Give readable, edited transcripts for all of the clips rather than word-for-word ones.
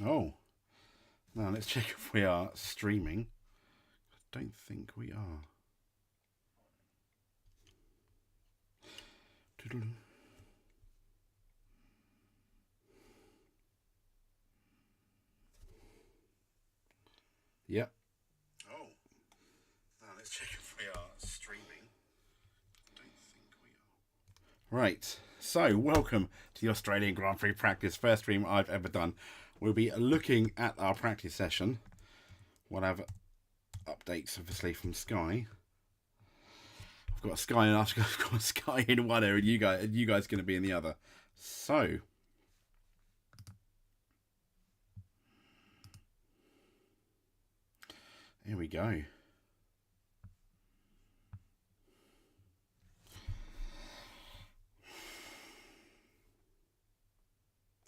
Oh, now let's check if we are streaming. I don't think we are. Yep. Oh, now let's check if we are streaming. I don't think we are. Right. So, welcome to the Australian Grand Prix practice. First stream I've ever done. We'll be looking at our practice session. We'll have updates, obviously, from Sky. I've got Sky and I've got Sky in one area, and you guys are going to be in the other. So, here we go.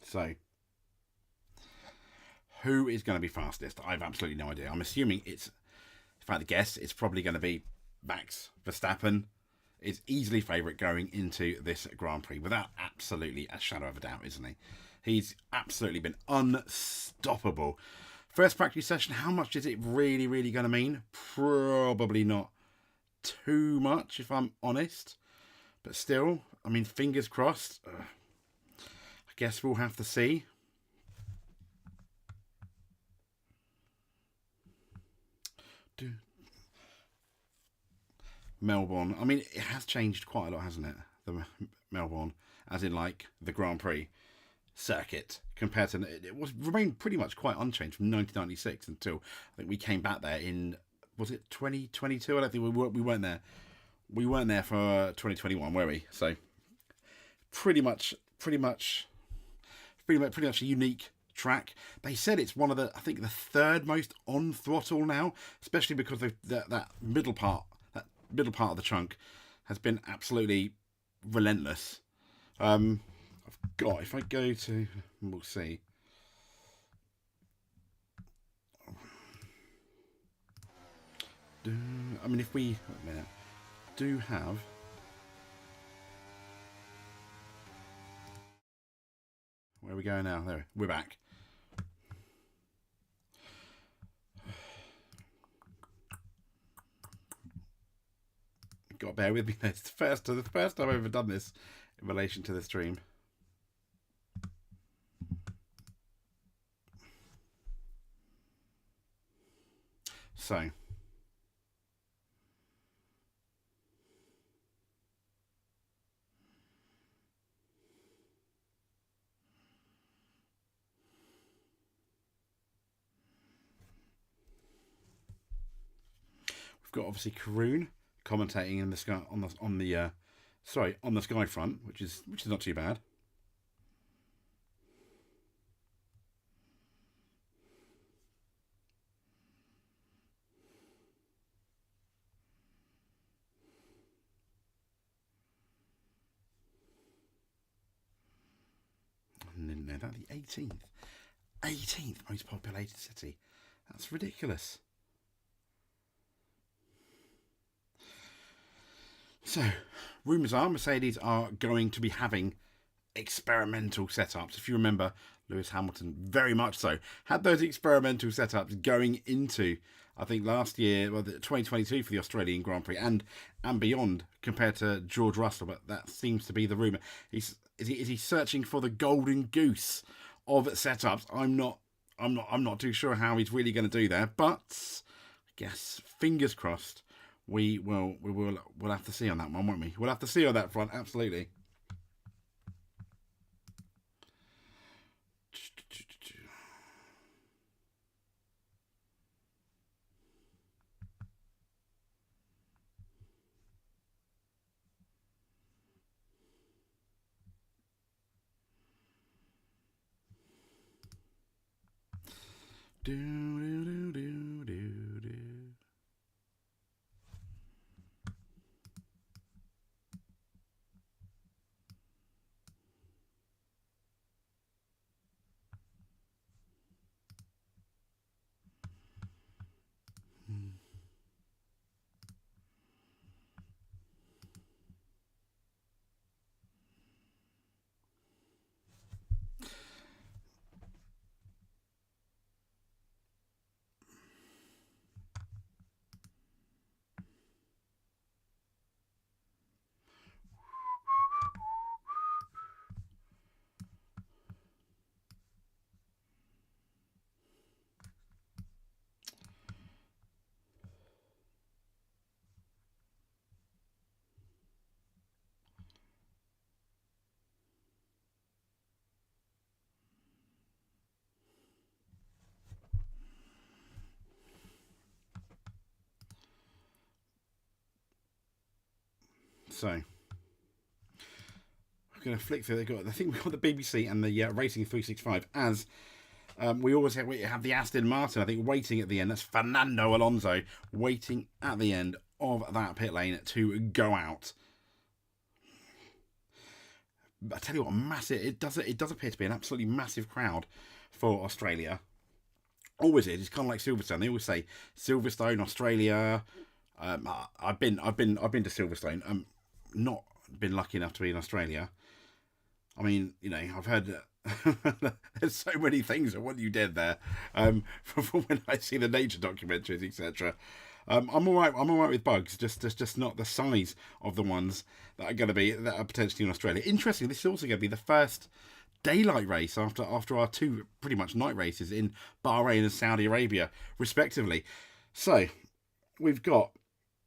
So, who is going to be fastest? I've absolutely no idea. I'm assuming it's, if I had to guess, it's probably going to be Max Verstappen. Is easily favourite going into this Grand Prix, without absolutely a shadow of a doubt, isn't he? He's absolutely been unstoppable. First practice session, how much is it really going to mean? Probably not too much, if I'm honest. But still, I mean, fingers crossed. I guess we'll have to see. Melbourne. I mean, it has changed quite a lot, hasn't it? The Melbourne, as in like the Grand Prix circuit, compared to it was remained pretty much quite unchanged from 1996 until I think we came back there in, was it 2022? I don't think we weren't there. We weren't there for 2021, were we? So pretty much a unique track. They said it's one of the, I think, the third most on throttle now, especially because of that middle part of the chunk has been absolutely relentless. I've got, if I go to, we'll see. I mean, if we, wait a minute, do have, where are we going now? There, we're back. Got to bear with me. It's the first time I've ever done this in relation to the stream. So, we've got obviously Karoon commentating in the sky on the sky front, which is not too bad. No, that's the 18th most populated city. That's ridiculous. So, rumours are Mercedes are going to be having experimental setups. If you remember, Lewis Hamilton very much so had those experimental setups going into, I think, last year, well, 2022 for the Australian Grand Prix and beyond, compared to George Russell. But that seems to be the rumour. Is he searching for the golden goose of setups? I'm not too sure how he's really going to do that, but I guess fingers crossed. We'll have to see on that one, won't we? We'll have to see on that front, absolutely. So I'm going to flick through. I think we've got the BBC and the Racing 365 as we always have the Aston Martin, I think, waiting at the end. That's Fernando Alonso waiting at the end of that pit lane to go out. I tell you what, massive! It does appear to be an absolutely massive crowd for Australia. Always is. It's kind of like Silverstone. They always say Silverstone, Australia. I've been to Silverstone. Not been lucky enough to be in Australia. I mean, you know, I've heard there's so many things. What you did there, from when I see the nature documentaries, etc. I'm all right. I'm all right with bugs. Just not the size of the ones that are potentially in Australia. Interesting. This is also going to be the first daylight race after our two pretty much night races in Bahrain and Saudi Arabia, respectively. So we've got,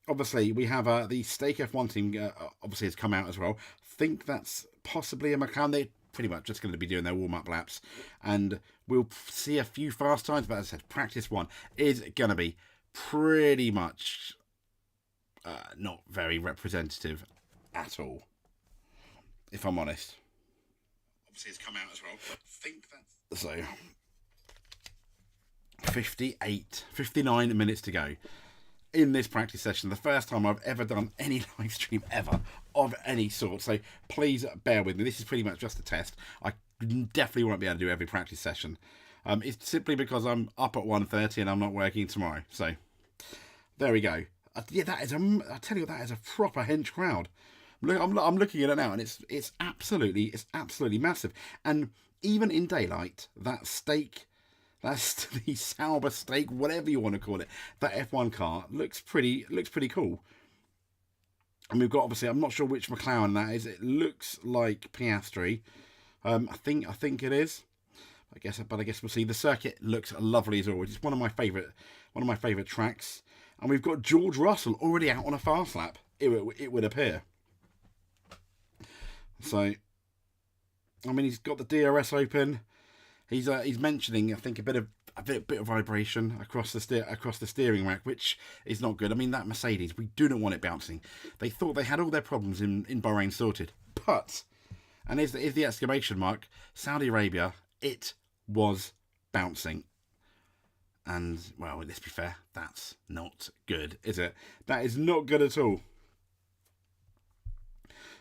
obviously, we have the Stake F1 team. Obviously, has come out as well. Think that's possibly a McLaren. They're pretty much just going to be doing their warm-up laps, and we'll see a few fast times. But as I said, practice one is going to be pretty much not very representative at all, if I'm honest. Obviously, it's come out as well. Think that's so. 59 minutes to go in this practice session. The first time I've ever done any live stream ever of any sort. So please bear with me. This is pretty much just a test. I definitely won't be able to do every practice session. It's simply because I'm up at 1:30 and I'm not working tomorrow. So there we go. Yeah, that is I tell you, that is a proper hench crowd. I'm looking at it now, and it's absolutely massive. And even in daylight, that stake, that's the Sauber stake, whatever you want to call it, that F1 car looks pretty cool. And we've got, obviously, I'm not sure which McLaren that is. It looks like Piastri. I think it is. I guess we'll see. The circuit looks lovely as always. It's one of my favourite tracks. And we've got George Russell already out on a fast lap. It would appear. So, I mean, he's got the DRS open. He's mentioning, I think, a bit of vibration across the steering rack, which is not good. I mean, that Mercedes, we do not want it bouncing. They thought they had all their problems in Bahrain sorted, but, and here's the exclamation mark, Saudi Arabia, it was bouncing. And, well, let's be fair, that's not good, is it? That is not good at all.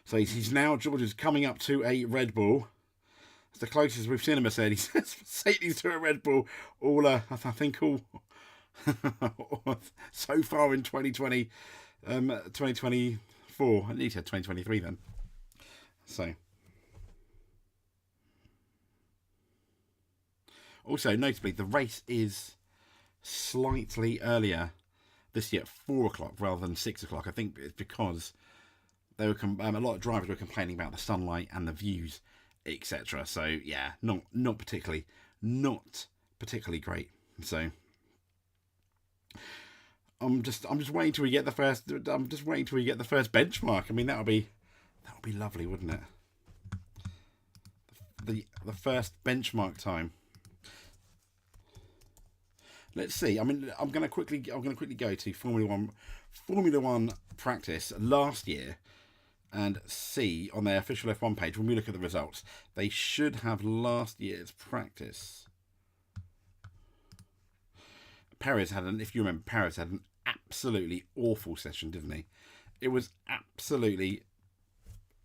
So George is coming up to a Red Bull. It's the closest we've seen a Mercedes. Mercedes to a Red Bull. I think so far in 2020, 2024. I need to have 2023 then. So. Also, notably, the race is slightly earlier this year, at 4 o'clock rather than 6 o'clock. I think it's because they were a lot of drivers were complaining about the sunlight and the views, etc. So yeah, not particularly great. So I'm just waiting till we get the first. I'm just waiting till we get the first benchmark. I mean, that'll be lovely, wouldn't it? The first benchmark time. Let's see. I mean, I'm going to quickly go to Formula One practice last year and see on their official F1 page, when we look at the results, they should have last year's practice. If you remember, Perez had an absolutely awful session, didn't he? It was absolutely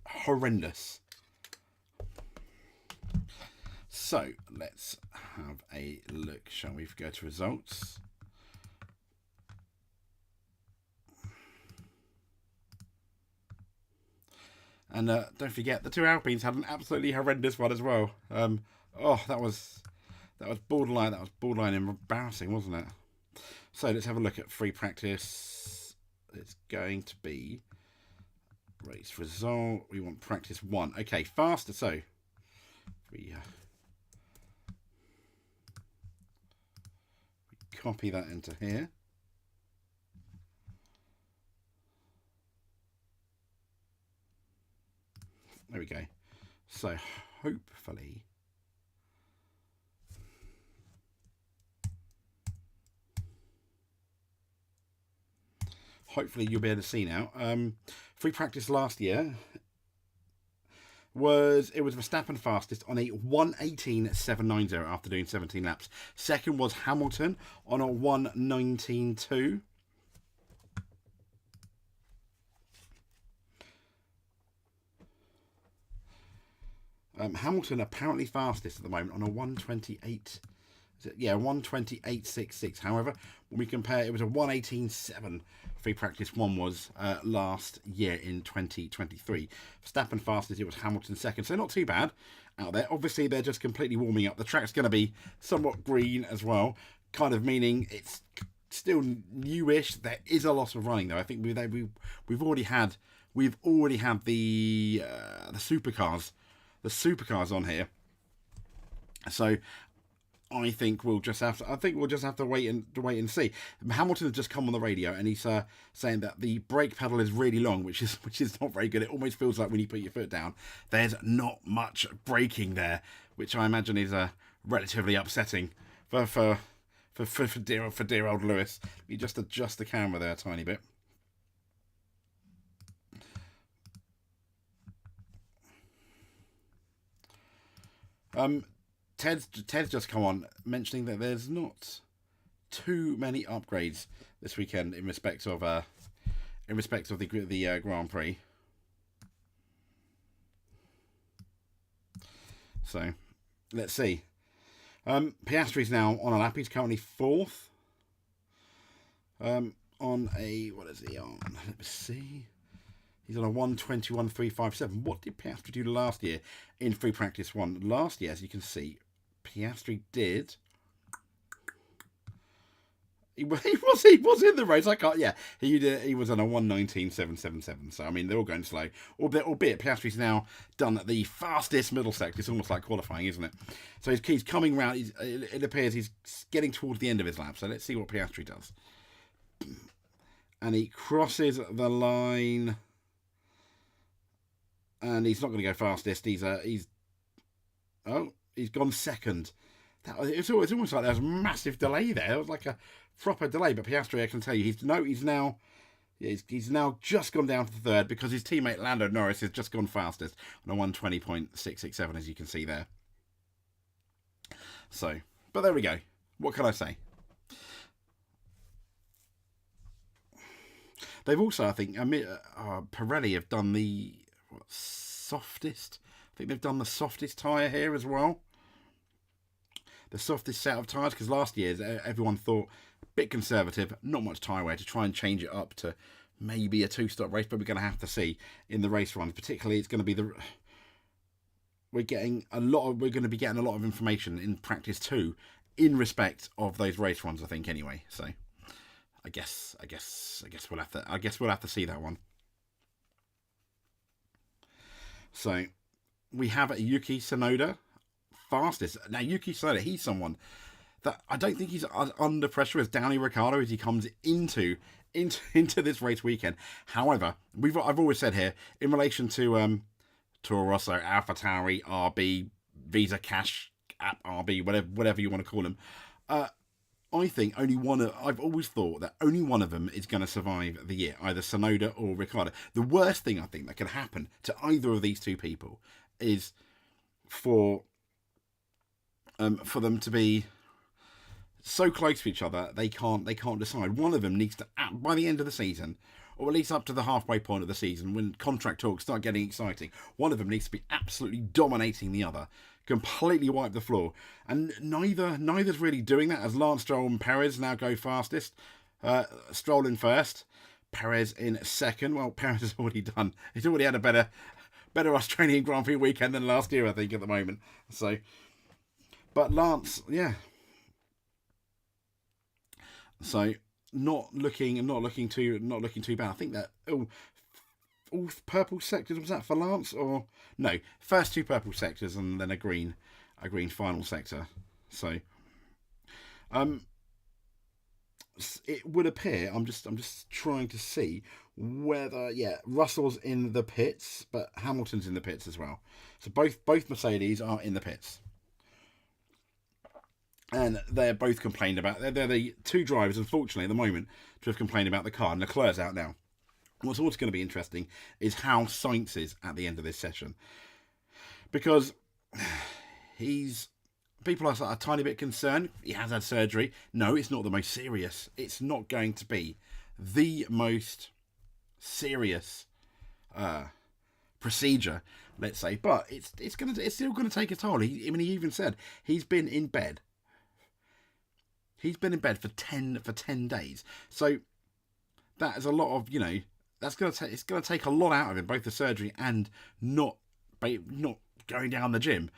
horrendous. So let's have a look, shall we? Go to results. And don't forget, the two Alpines had an absolutely horrendous one as well. That was borderline. That was borderline embarrassing, wasn't it? So let's have a look at free practice. It's going to be race result. We want practice 1. Okay, faster. So we copy that into here. There we go. So hopefully you'll be able to see now. Free practice last year was Verstappen fastest on a 1:18.790 after doing 17 laps. Second was Hamilton on a 1:19.2. Hamilton apparently fastest at the moment on a 1:28. Yeah, 1:28.66. However, when we compare, it was a 1:18.7. Free practice one was last year in 2023. Verstappen fastest, it was Hamilton second, so not too bad out there. Obviously, they're just completely warming up. The track's going to be somewhat green as well, kind of meaning it's still newish. There is a lot of running though. I think we've already had the supercars on here, so I think we'll just have to wait and see. Hamilton has just come on the radio and he's saying that the brake pedal is really long, which is not very good. It almost feels like when you put your foot down, there's not much braking there, which I imagine is relatively upsetting for dear old Lewis. You just adjust the camera there a tiny bit. Ted's just come on mentioning that there's not too many upgrades this weekend in respect of the Grand Prix. So let's see. Piastri's now on a lap. He's currently fourth. On a, what is he on? Let's see. He's on a 1:21.357. What did Piastri do last year in free practice one? Last year, as you can see, Piastri did. He was in the race. I can't. Yeah, he was on a 1:19.777. So I mean, they're all going slow. Albeit Piastri's now done the fastest middle sector. It's almost like qualifying, isn't it? So he's coming round. It appears he's getting towards the end of his lap. So let's see what Piastri does. And he crosses the line. And he's not going to go fastest. He's gone second. It's almost like there was a massive delay there. It was like a proper delay. But Piastri, I can tell you, he's now just gone down to the third because his teammate Lando Norris has just gone fastest on a 1:20.667, as you can see there. So, but there we go. What can I say? They've also, I think, Pirelli have done the softest. I think they've done the softest tyre here as well. The softest set of tyres, because last year everyone thought a bit conservative, not much tyre wear to try and change it up to maybe a two-stop race, but we're going to have to see in the race runs. Particularly, it's going to be we're going to be getting a lot of information in practice 2 in respect of those race runs, I think, anyway. So I guess we'll have to see that one. So we have Yuki Tsunoda fastest. Now Yuki Tsunoda, he's someone that I don't think he's under pressure as Danny Ricciardo as he comes into this race weekend. However, I've always said here in relation to Toro Rosso, AlphaTauri, RB, Visa Cash App, RB, whatever you want to call them. I think I've always thought that only one of them is going to survive the year, either Tsunoda or Ricciardo. The worst thing I think that can happen to either of these two people is for them to be so close to each other they can't decide. One of them needs to, by the end of the season, or at least up to the halfway point of the season, when contract talks start getting exciting, one of them needs to be absolutely dominating the other, completely wipe the floor, and neither's really doing that, as Lance Stroll and Perez now go fastest. Stroll in first, Perez in second. Well, Perez has already done. He's already had a better Australian Grand Prix weekend than last year, I think, at the moment. So, but Lance, yeah. So not looking too bad. I think that all purple sectors, was that for Lance, or no? First two purple sectors and then a green final sector. So it would appear, I'm just trying to see whether, Russell's in the pits, but Hamilton's in the pits as well. So both Mercedes are in the pits. And they're both complained about. They're the two drivers, unfortunately, at the moment, to have complained about the car. And Leclerc's out now. What's also going to be interesting is how Sainz is at the end of this session, because he's people are a tiny bit concerned. He has had surgery. No, it's not the most serious. It's not going to be the most serious procedure, let's say, but it's still gonna take a toll. He even said he's been in bed. He's been in bed for 10 days. So that is a lot of, that's it's gonna take a lot out of him, both the surgery and not going down the gym.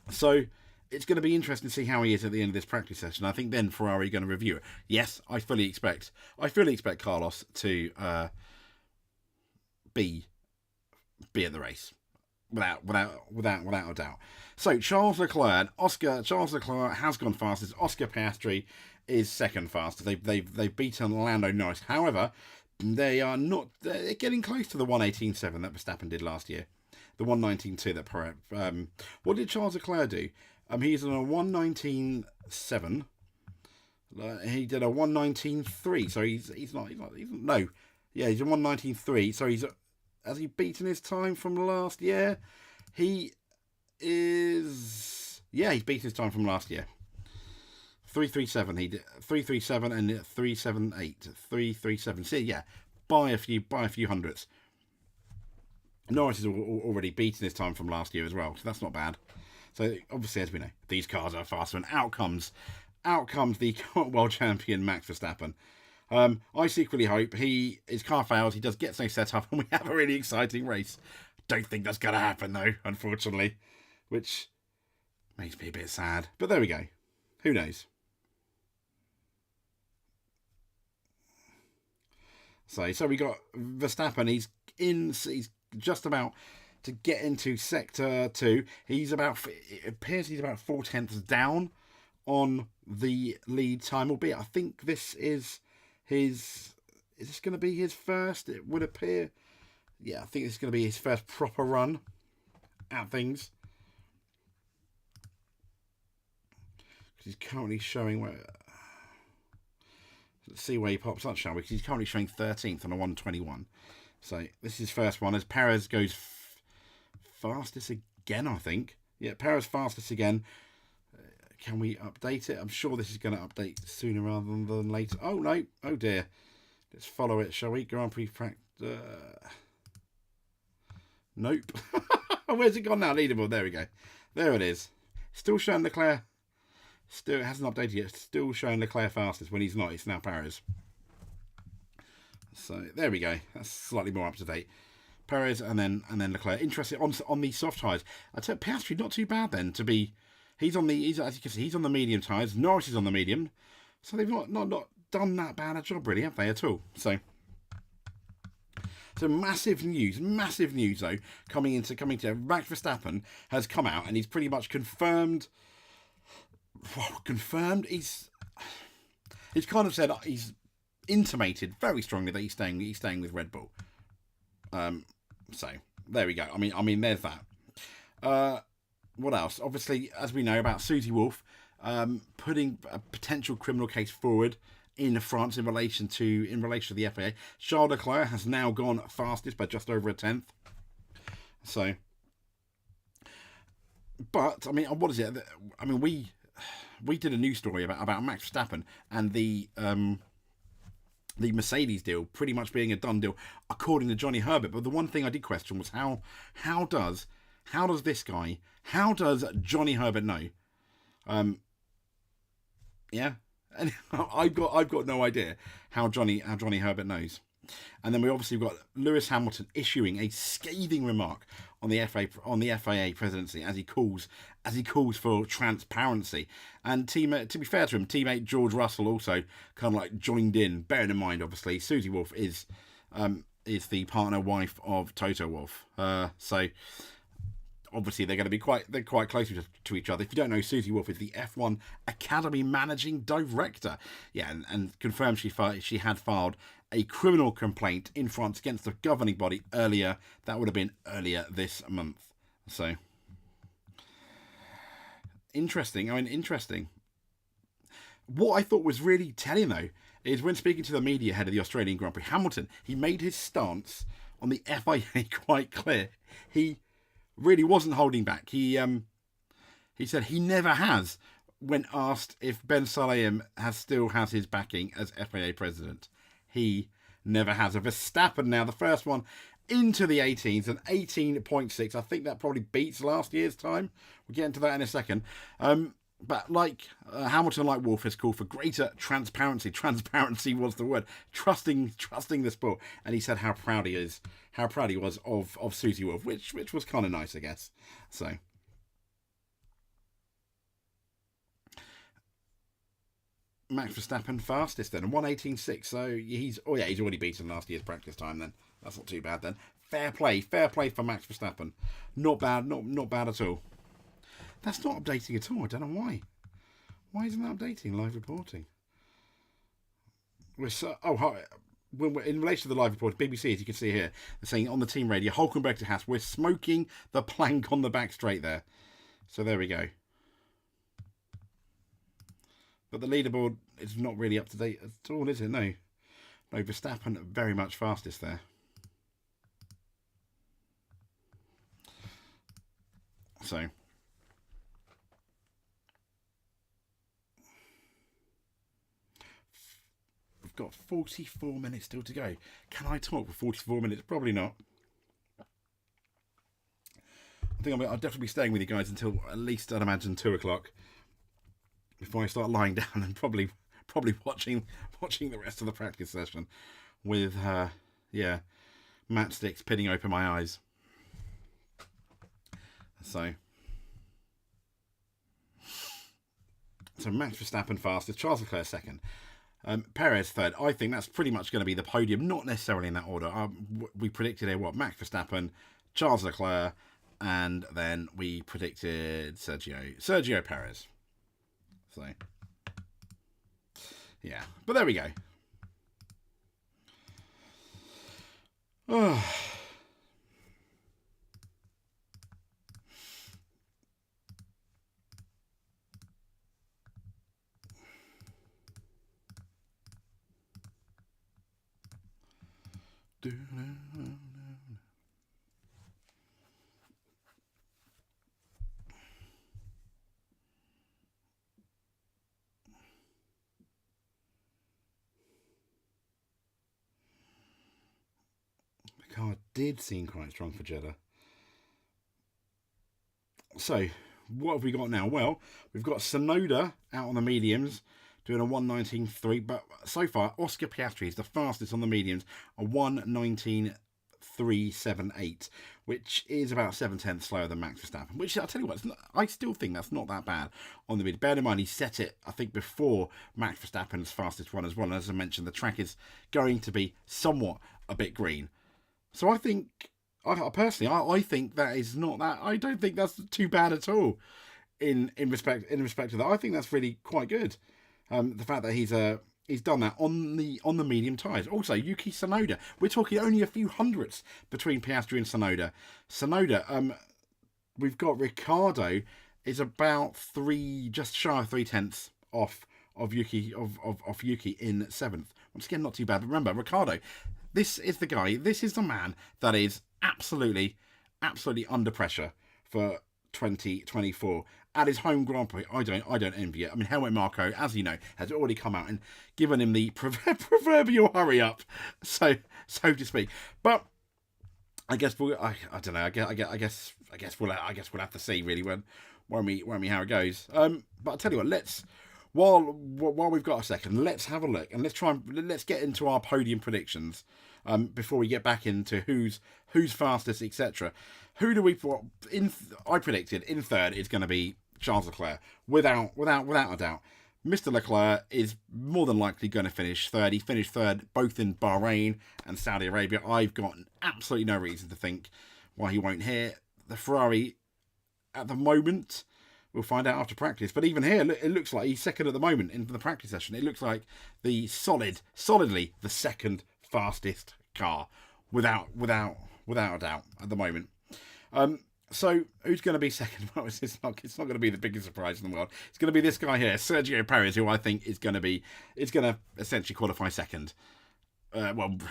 So it's going to be interesting to see how he is at the end of this practice session. I think then Ferrari are going to review it. Yes, I fully expect Carlos to be at the race, without a doubt. So Charles Leclerc has gone fastest. Oscar Piastri is second fastest. They've beaten Lando Norris. However, they're getting close to the 1:18.7 that Verstappen did last year. The 1:19.2 that Perez. What did Charles Leclerc do? He's on a 1:19.7. He did a 1:19.3. So he's not. No, yeah, he's a 1:19.3. So has he beaten his time from last year? He is. Yeah, he's beaten his time from last year. 3:37. He did 3:37 and 3:78. 3:37. See, yeah, by a few hundredths. Norris has already beaten his time from last year as well, so that's not bad. So obviously, as we know, these cars are faster, and out comes the world champion Max Verstappen. I secretly hope his car fails, he does get something set up, and we have a really exciting race. Don't think that's going to happen though, unfortunately, which makes me a bit sad. But there we go. Who knows? So we got Verstappen. He's just about to get into sector 2. It appears he's about 4/10 down on the lead time, albeit I think this is is this going to be his first? It would appear. Yeah, I think this is going to be his first proper run at things. Because he's currently showing where. Let's see where he pops up, shall we? Because he's currently showing 13th on a 1:21. So this is his first one as Perez goes fastest again, I think. Yeah, Perez fastest again. Can we update it? I'm sure this is going to update sooner rather than later. Oh, no. Oh, dear. Let's follow it, shall we? Grand Prix practice. Nope. Where's it gone now? Leaderboard. There we go. There it is. Still showing Leclerc. Still, it hasn't updated yet. Still showing Leclerc fastest when he's not. It's now Perez. So there we go. That's slightly more up to date. Perez and then Leclerc. Interesting on the soft tyres. I tell Piastri not too bad then to be. He's as you can see, he's on the medium tyres. Norris is on the medium. So they've not done that bad a job really, have they at all? So massive news though coming to Max Verstappen has come out and he's pretty much confirmed. He's kind of said he's intimated very strongly that he's staying with Red Bull. So there we go. I mean, there's that. What else? Obviously, as we know about Susie Wolff, putting a potential criminal case forward in France in relation to the FIA. Charles Leclerc has now gone fastest by just over a tenth. So, but I mean, what is it? I mean, we did a news story about Max Verstappen and the Mercedes deal pretty much being a done deal according to Johnny Herbert. But the one thing I did question was how does Johnny Herbert know? Yeah, and I've got no idea how Johnny Herbert knows. And then we obviously got Lewis Hamilton issuing a scathing remark on the FIA presidency as he calls for transparency. And to be fair to him, teammate George Russell also kind of like joined in. Bearing in mind, obviously, Susie Wolff is the partner wife of Toto Wolff. So obviously they're going to be quite close to each other. If you don't know, Susie Wolff is the F1 Academy Managing Director. Yeah, and confirmed she had filed a criminal complaint in France against the governing body earlier. That would have been earlier this month. So interesting. What I thought was really telling, though, is when speaking to the media ahead of the Australian Grand Prix, Hamilton, he made his stance on the FIA quite clear. He really wasn't holding back. He said he never has when asked if Ben Sulayem still has his backing as FIA president. He never has. A Verstappen now, the first one into the 18s, an 18.6. I think that probably beats last year's time. We'll get into that in a second. But like Hamilton, like Wolff, has called for greater transparency. Transparency was the word. Trusting the sport. And he said how proud he was of Susie Wolff, which was kind of nice, I guess. So Max Verstappen fastest then, 1:18.6. So he's already beaten last year's practice time then. That's not too bad then. Fair play for Max Verstappen. Not bad, not bad at all. That's not updating at all. I don't know why. Why isn't that updating live reporting? We're in relation to the live report, BBC, as you can see here, they're saying on the team radio, Hulkenberg to Haas, we're smoking the plank on the back straight there. So there we go. But the leaderboard is not really up to date at all, is it? No. No, Verstappen very much fastest there. So we've got 44 minutes still to go. Can I talk for 44 minutes? Probably not. I think I'll definitely be staying with you guys until at least, I'd imagine, 2 o'clock before I start lying down and probably watching the rest of the practice session with matchsticks pinning open my eyes. So Max Verstappen fastest, Charles Leclerc second, Perez third. I think that's pretty much going to be the podium, not necessarily in that order. We predicted here Max Verstappen, Charles Leclerc, and then we predicted Sergio Perez. So yeah, but there we go. Oh. The car did seem quite strong for Jeddah. So, what have we got now? Well, we've got Tsunoda out on the mediums, doing a 1:19.3, but so far, Oscar Piastri is the fastest on the mediums, a 1:19.378, which is about 7/10 slower than Max Verstappen, which I'll tell you what, I still think that's not that bad on the mid. Bear in mind, he set it, I think, before Max Verstappen's fastest one as well, and as I mentioned, the track is going to be somewhat a bit green. So I think, personally, I think that is not that, I don't think that's too bad at all in respect to that. I think that's really quite good. The fact that he's done that on the medium tyres. Also, Yuki Tsunoda. We're talking only a few hundredths between Piastri and Tsunoda. We've got Ricciardo is about just shy of 3/10 off Yuki in 7th. Once again, not too bad. But remember, Ricciardo, this is the guy. This is the man that is absolutely under pressure for 2024. At his home Grand Prix, I don't envy it. I mean, Helmut Marko, as you know, has already come out and given him the proverbial hurry up, so to speak. But I guess I don't know. I guess we'll have to see really when we how it goes. But I'll tell you what. While we've got a second, let's have a look and let's get into our podium predictions before we get back into who's fastest, etc. Who do we put in? I predicted in third it's going to be Charles Leclerc without a doubt. Mr. Leclerc is more than likely going to finish third. He finished third both in Bahrain and Saudi Arabia. I've got absolutely no reason to think why he won't here. The Ferrari at the moment, we'll find out after practice. But even here, it looks like he's second at the moment in the practice session. It looks like the solidly the second fastest car without a doubt at the moment. So who's going to be second? Well, it's not going to be the biggest surprise in the world. It's going to be this guy here, Sergio Perez, who I think is going to essentially qualify second.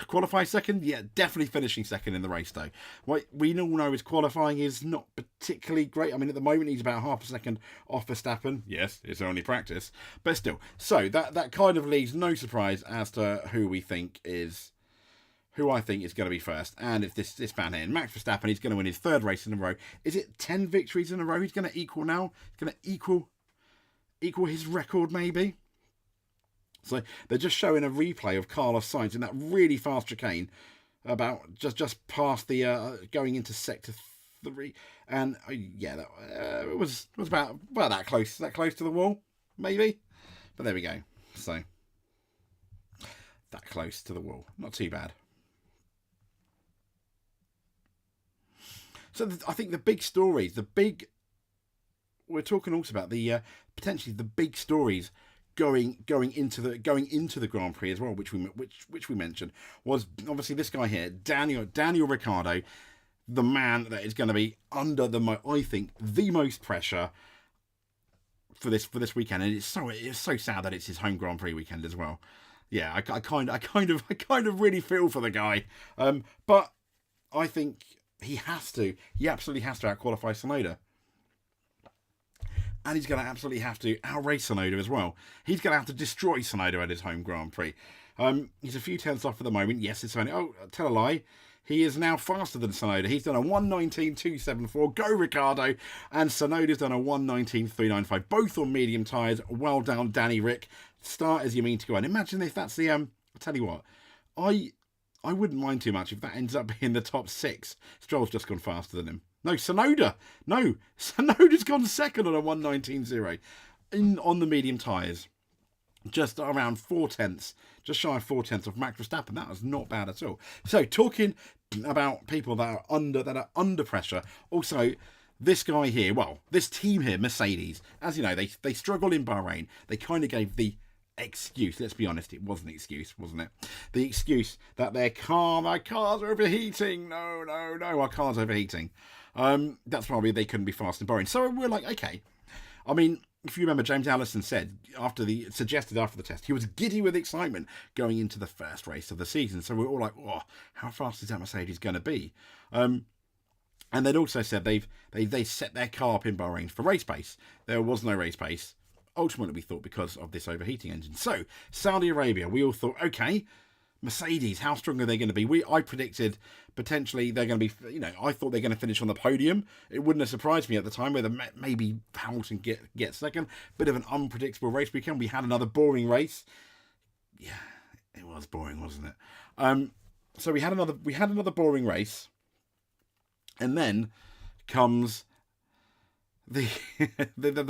Qualify second? Yeah, definitely finishing second in the race, though. What we all know is qualifying is not particularly great. I mean, at the moment, he's about half a second off Verstappen. Yes, it's only practice, but still. So that kind of leaves no surprise as to who I think is going to be first. And if this man here, Max Verstappen, he's going to win his third race in a row. Is it 10 victories in a row he's going to equal now? He's going to equal his record, maybe? So they're just showing a replay of Carlos Sainz in that really fast chicane, about just past the going into sector 3, and it was about that close to the wall, maybe. But there we go. So that close to the wall, not too bad. So I think the big stories, we're talking also about the potentially the big stories going into the Grand Prix as well, which we mentioned, was obviously this guy here, Daniel Ricciardo, the man that is going to be under I think the most pressure for this weekend, and it's so sad that it's his home Grand Prix weekend as well. Yeah, I kind of really feel for the guy, but I think he absolutely has to out-qualify Tsunoda. And he's going to absolutely have to outrace Tsunoda as well. He's going to have to destroy Tsunoda at his home Grand Prix. He's a few tenths off at the moment. Yes, it's only... Oh, tell a lie. He is now faster than Tsunoda. He's done a 1:19.274. Go, Ricciardo. And Tsunoda's done a 1:19.395. Both on medium tyres. Well done, Danny Rick. Start as you mean to go. And imagine if that's the... I'll tell you what. I wouldn't mind too much if that ends up being the top 6. Stroll's just gone faster than him. No, Tsunoda. No, Tsunoda's gone second on a 1:19.0 on the medium tyres. Just around 4 tenths, just shy of 4 tenths of Max Verstappen. That was not bad at all. So talking about people that are under pressure. Also, this guy here, this team here, Mercedes. As you know, they struggled in Bahrain. They kind of gave the excuse, let's be honest, it was an excuse, wasn't it? The excuse that my car's overheating. No, our car's overheating. That's why they couldn't be fast in Bahrain. So we're like, okay. I mean, if you remember, James Allison suggested after the test, he was giddy with excitement going into the first race of the season. So we're all like, oh, how fast is that Mercedes going to be? And they'd also said they set their car up in Bahrain for race pace. There was no race pace. Ultimately, we thought because of this overheating engine. So, Saudi Arabia, we all thought, okay, Mercedes, how strong are they going to be? I predicted potentially they're going to be, I thought they're going to finish on the podium. It wouldn't have surprised me at the time whether maybe Hamilton get second. Bit of an unpredictable race weekend. We had another boring race. Yeah, it was boring, wasn't it? So we had another boring race, and then comes the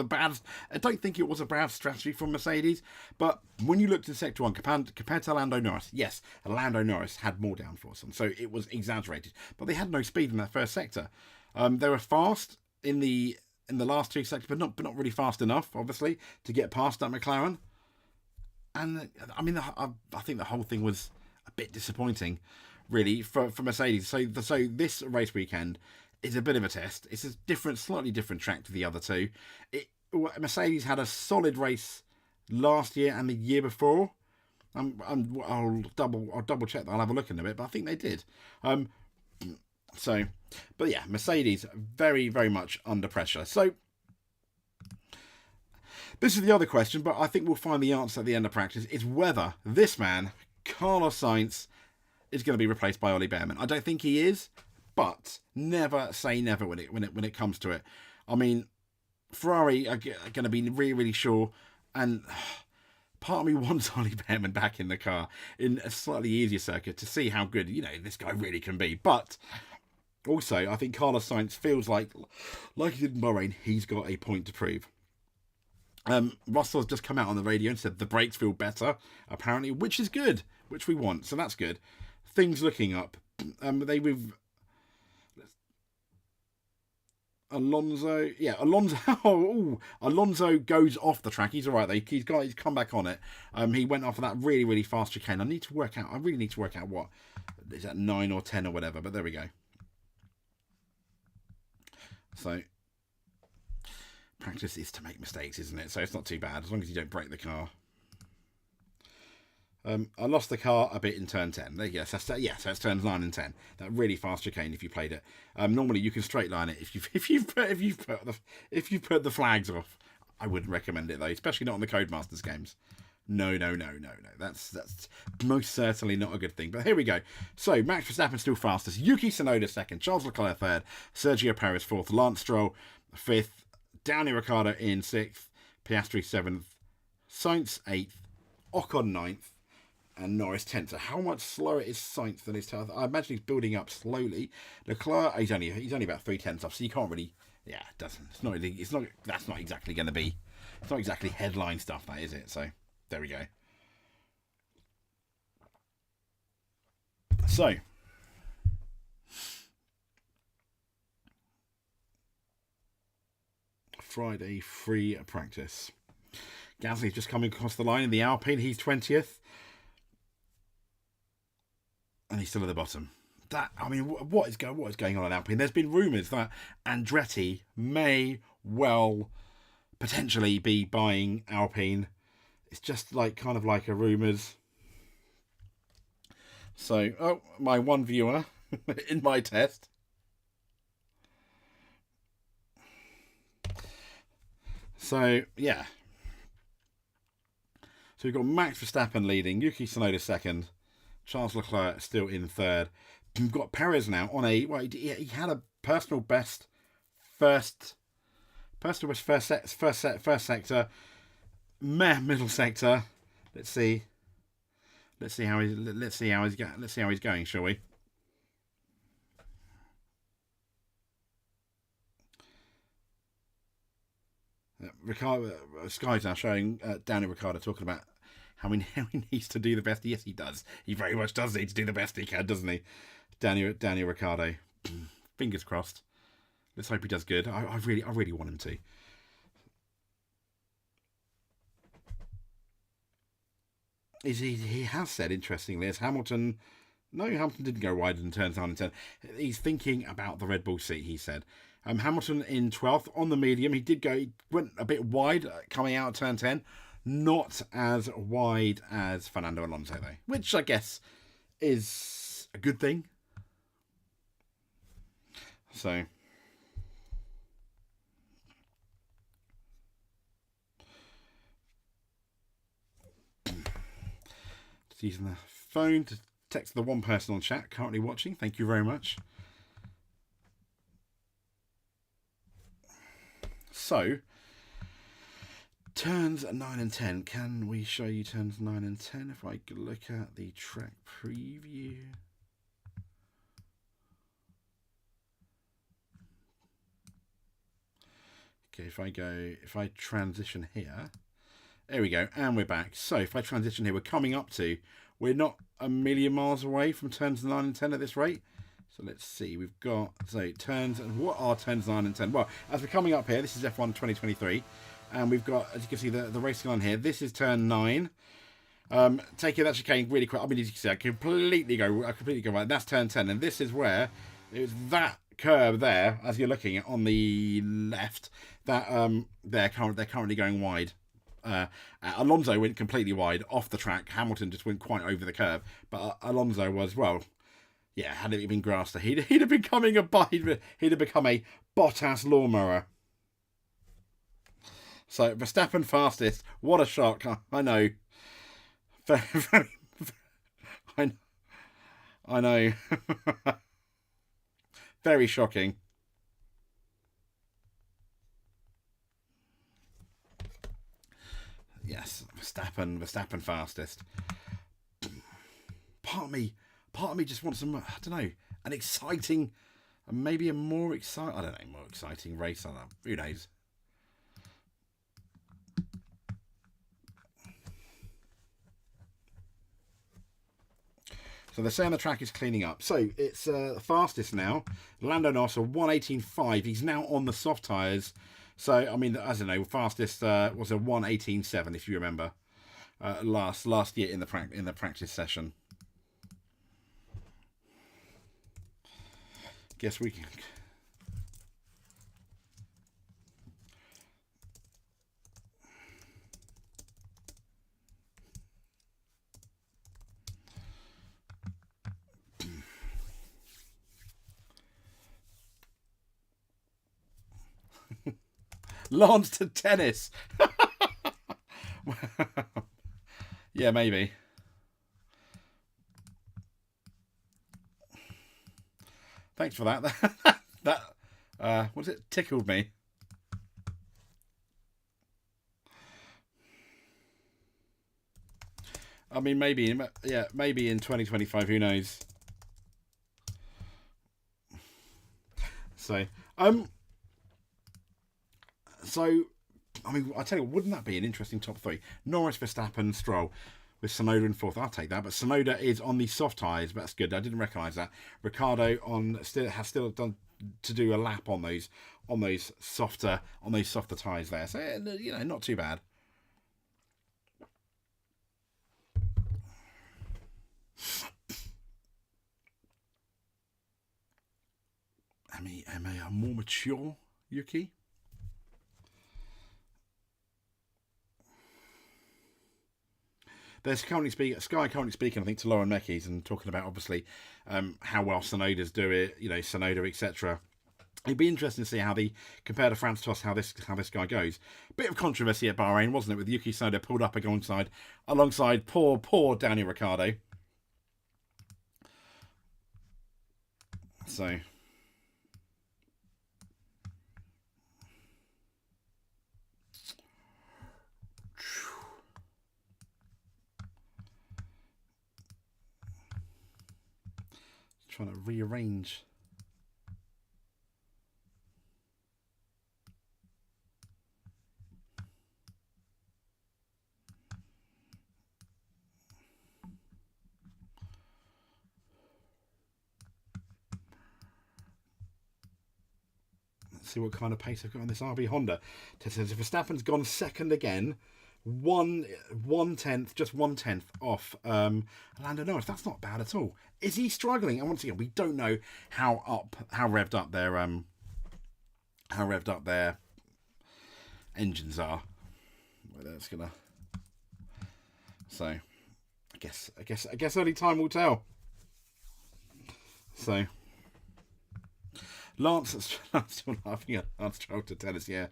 bad. I don't think it was a bad strategy from Mercedes, but when you looked at Sector 1 compared to Lando Norris, yes, Lando Norris had more downforce, and so it was exaggerated, but they had no speed in that first sector. They were fast in the last 2 sectors, but not really fast enough, obviously, to get past that McLaren. And I mean, I think the whole thing was a bit disappointing, really, for Mercedes. So this race weekend is a bit of a test. It's a slightly different track to the other two. Mercedes had a solid race last year and the year before. I'll double check that. I'll have a look in a bit, but I think they did. But yeah, Mercedes very, very much under pressure. So this is the other question, but I think we'll find the answer at the end of practice, is whether this man, Carlos Sainz, is going to be replaced by Ollie Behrman. I don't think he is. But never say never when it comes to it. I mean, Ferrari are going to be really, really sure, and part of me wants Ollie Behrman back in the car in a slightly easier circuit to see how good this guy really can be. But also, I think Carlos Sainz feels like he did in Bahrain, he's got a point to prove. Russell's just come out on the radio and said the brakes feel better, apparently, which is good, which we want. So that's good. Things looking up. Alonso goes off the track. He's all right. He's come back on it. He went off of that really, really fast chicane. I really need to work out what is that, 9 or 10 or whatever. But there we go. So practice is to make mistakes, isn't it? So it's not too bad as long as you don't break the car. I lost the car a bit in turn 10. There you go. So that's turns 9 and 10. That really fast chicane if you played it. Normally you can straight line it if you've put the flags off. I wouldn't recommend it though, especially not on the Codemasters games. No. That's most certainly not a good thing. But here we go. So Max Verstappen still fastest. Yuki Tsunoda second. Charles Leclerc third. Sergio Perez fourth. Lance Stroll fifth. Daniel Ricciardo in sixth. Piastri seventh. Sainz eighth. Ocon ninth. And Norris 10th. So how much slower is Sainz than his 10th? I imagine he's building up slowly. Leclerc, he's only about 3/10 off, so you can't really. Yeah, it doesn't. It's not. That's not exactly going to be. It's not exactly headline stuff, that is it? So there we go. So Friday free practice. Gasly's just coming across the line in the Alpine. He's 20th. And he's still at the bottom. What is going on in Alpine? There's been rumours that Andretti may well potentially be buying Alpine. It's just kind of like a rumours. So, my one viewer in my test. So, yeah. So we've got Max Verstappen leading, Yuki Tsunoda second. Charles Leclerc still in third. We've got Perez now on he had a personal best first sector, middle sector. Let's see how he's going, shall we? Sky's now showing Daniel Ricciardo talking about how he needs to do the best. Yes, he does. He very much does need to do the best he can, doesn't he? Daniel Ricciardo. Fingers crossed. Let's hope he does good. I really want him to. He has said, interestingly, as Hamilton... No, Hamilton didn't go wider than turns 9 and 10. He's thinking about the Red Bull seat, he said. Hamilton in 12th on the medium. He went a bit wide coming out of turn 10. Not as wide as Fernando Alonso, though, which I guess is a good thing. So, just using the phone to text the one person on chat currently watching. Thank you very much. So, turns 9 and 10. Can we show you turns 9 and 10 if I look at the track preview? Okay, if I transition here, there we go, and we're back. So if I transition here, we're not a million miles away from turns 9 and 10 at this rate. So let's see, we've got, turns, and what are turns 9 and 10? Well, as we're coming up here, this is F1 2023. And we've got, as you can see, the racing on here. This is turn 9. Taking that chicane really quick. I mean, as you can see, I completely go right. That's turn 10. And this is where it's that curve there, as you're looking at on the left, that they're currently going wide. Alonso went completely wide off the track. Hamilton just went quite over the curve. But Alonso was, well, yeah, had it been grass, he'd have become a Bottas lawnmower. So, Verstappen fastest. What a shock. I know. I know. Very shocking. Yes, Verstappen fastest. Part of me just wants some, I don't know, an exciting, maybe a more exciting race. I don't know. Who knows? So they're saying the track is cleaning up. So it's fastest now. Lando Norris, 1:18.5. He's now on the soft tyres. So, I mean, I don't know, fastest was a 1:18.7, if you remember, last year in the practice session. Guess we can... Lance to tennis. Yeah, maybe. Thanks for that. That what was it? Tickled me. I mean, maybe, yeah, maybe in 2025. Who knows? So, so I mean, I tell you, wouldn't that be an interesting top three? Norris, Verstappen, Stroll, with Sonoda in fourth. I'll take that. But Sonoda is on the soft tyres. But that's good. I didn't recognise that. Ricardo has still done to do a lap on those softer tyres there. So you know, not too bad. Am I a more mature Yuki? There's Sky currently speaking, I think, to Lauren Mekies and talking about obviously how well Sonoda's do it, you know, Sonoda, etc. It'd be interesting to see how they compare to France Toss, how this guy goes. Bit of controversy at Bahrain, wasn't it, with Yuki Tsunoda pulled up alongside poor Daniel Ricciardo. So trying to rearrange. Let's see what kind of pace I've got on this RB Honda. Verstappen's gone second again. Just 1/10 off Lando Norris. That's not bad at all. Is he struggling? And once again, we don't know how revved up their engines are. Whether it's gonna. So, I guess only time will tell. So, Lance still laughing at Lance Stroll to tennis. Yeah.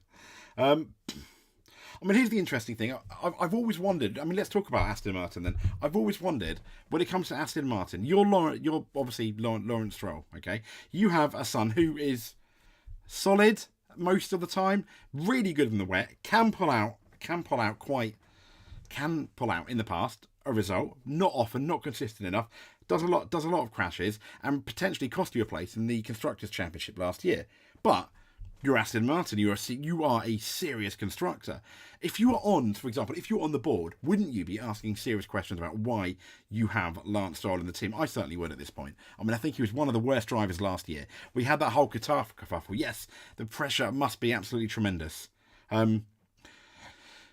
I mean, here's the interesting thing. I've always wondered. I mean, let's talk about Aston Martin then. I've always wondered when it comes to Aston Martin. You're obviously Lawrence Stroll. Okay, you have a son who is solid most of the time, really good in the wet, can pull out in the past a result, not often, not consistent enough. Does a lot of crashes and potentially cost you a place in the Constructors' Championship last year, but. You're Aston Martin. You are a serious constructor. If you are on, for example, if you're on the board, wouldn't you be asking serious questions about why you have Lance Stroll in the team? I certainly would at this point. I mean, I think he was one of the worst drivers last year. We had that whole Qatar kerfuffle. Yes, the pressure must be absolutely tremendous. You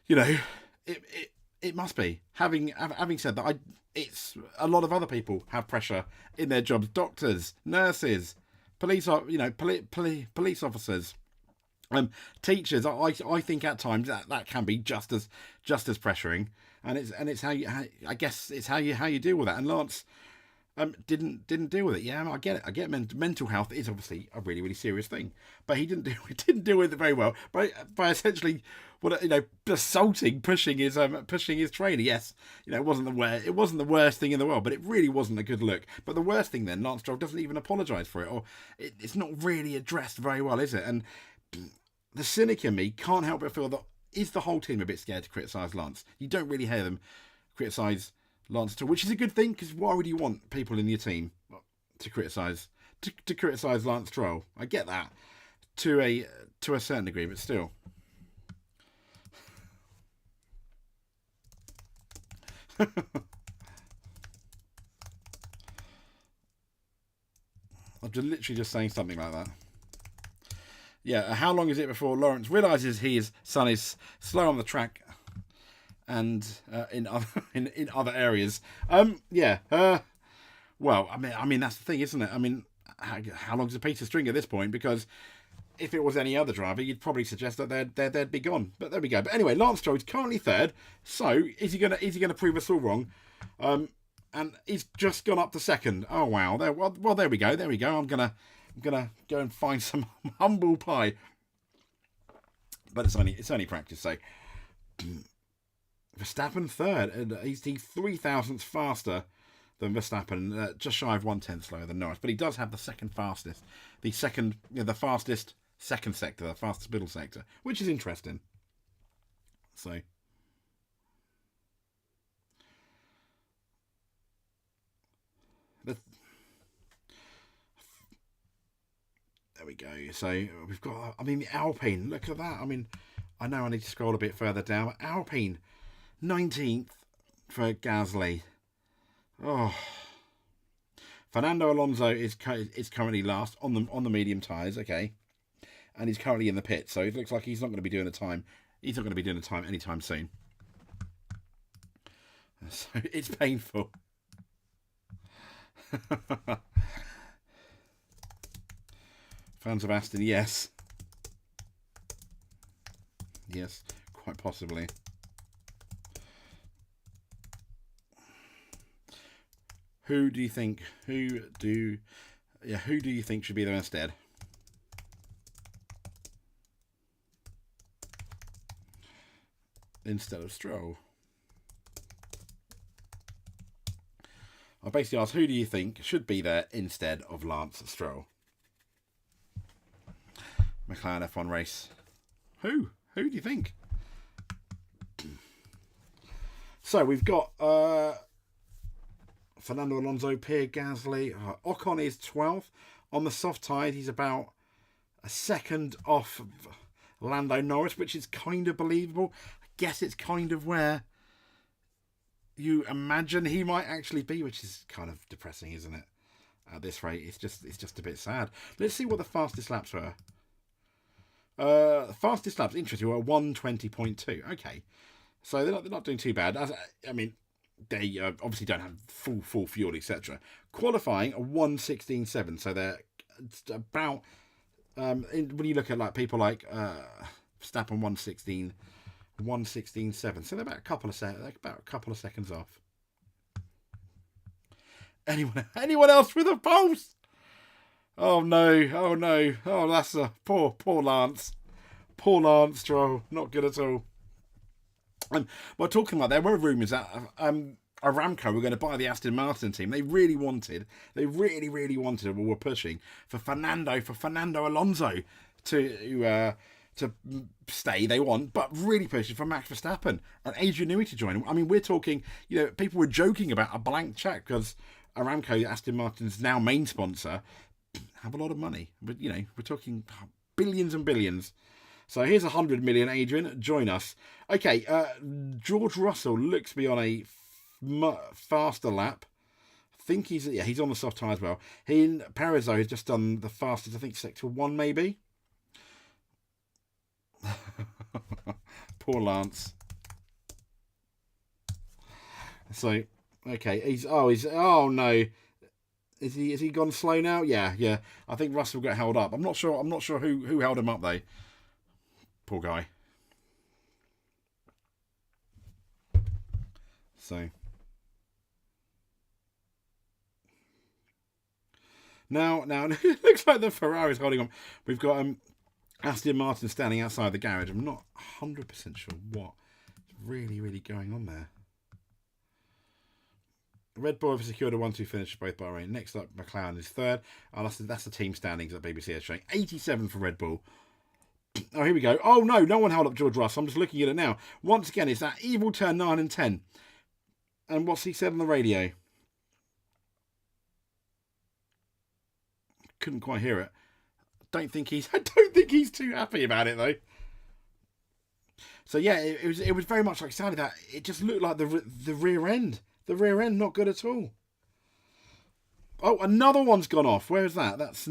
know, it must be. Having said that, it's a lot of other people have pressure in their jobs. Doctors, nurses. Police officers, teachers. I think at times that can be just as pressuring, and it's how you deal with that. And Lance didn't deal with it. Yeah, I get it. Mental health is obviously a really serious thing, but he didn't deal with it very well by essentially assaulting, pushing his trainer. Yes, it wasn't the worst thing in the world, but it really wasn't a good look. But the worst thing then, Lance Stroll doesn't even apologise for it, or it's not really addressed very well, is it? And the cynic in me can't help but feel that is the whole team a bit scared to criticise Lance? You don't really hear them criticise Lance at all, which is a good thing, because why would you want people in your team to criticise Lance Stroll? I get that to a certain degree, but still. I'm literally just saying something like that. Yeah, how long is it before Lawrence realises his son is slow on the track and in other areas? Well, I mean that's the thing, isn't it? I mean, how long's a piece of string at this point? Because if it was any other driver, you'd probably suggest that they'd be gone. But there we go. But anyway, Lance Stroll is currently third. So is he gonna prove us all wrong? And he's just gone up to second. Oh wow! There we go. I'm gonna go and find some humble pie. but it's only practice. So Verstappen third, and he's the 3,000th faster than Verstappen, just shy of 1/10 slower than Norris. But he does have the second fastest, the fastest second sector, the fastest middle sector, which is interesting. So there we go. So we've got, I mean, the Alpine, look at that. I mean, I know I need to scroll a bit further down. Alpine, 19th for Gasly. Oh, Fernando Alonso is currently last on the medium tyres. Okay, and he's currently in the pit, so it looks like he's not going to be doing the time. He's not going to be doing the time anytime soon. So it's painful. Fans of Aston, yes. Yes, quite possibly. Who do you think should be there instead? Instead of Stroll. I basically asked, who do you think should be there instead of Lance Stroll? McLaren F1 race. Who do you think? So we've got Fernando Alonso, Pierre Gasly. Ocon is 12th. On the soft tide, he's about a second off Lando Norris, which is kind of believable. I guess it's kind of where you imagine he might actually be, which is kind of depressing, isn't it? At this rate, it's just a bit sad. Let's see what the fastest laps were. The fastest laps, interesting, were 1:20.2. Okay, so they're not doing too bad. I mean, they obviously don't have full fuel, etc. Qualifying a 1:16.7, so they're about when you look at like people like Verstappen 1:16.7, so they're about a couple of seconds off. Anyone else with a pulse? Oh no! Oh, that's a poor Lance. Poor Lance Stroll, not good at all. Well, talking about, there were rumours that Aramco were going to buy the Aston Martin team. They really wanted, and were pushing for Fernando Alonso to stay. They want, but really pushing for Max Verstappen and Adrian Newey to join. I mean, we're talking, people were joking about a blank cheque because Aramco, Aston Martin's now main sponsor, have a lot of money. But, we're talking billions and billions. So here's 100 million, Adrian. Join us. Okay, George Russell looks to be on a faster lap. I think he's on the soft tyre as well. Perez, though, has just done the fastest, I think, sector 1 maybe. Poor Lance. So, okay, oh no. Is he gone slow now? Yeah. I think Russell got held up. I'm not sure who held him up though. Poor guy. So now it looks like the Ferrari's holding on. We've got Aston Martin standing outside the garage. I'm not 100% sure what's really going on there. Red Bull have secured a 1-2 finish for both Bahrain. Next up, McLaren is third. Oh, that's the team standings that BBC is showing. 87 for Red Bull. Oh, here we go. Oh, no one held up George Russell. I'm just looking at it now. Once again, it's that evil turn 9 and 10. And what's he said on the radio? Couldn't quite hear it. I don't think he's too happy about it, though. So, yeah, it was very much like Saturday that it just looked like the rear end. The rear end, not good at all. Oh, another one's gone off. Where is that? That's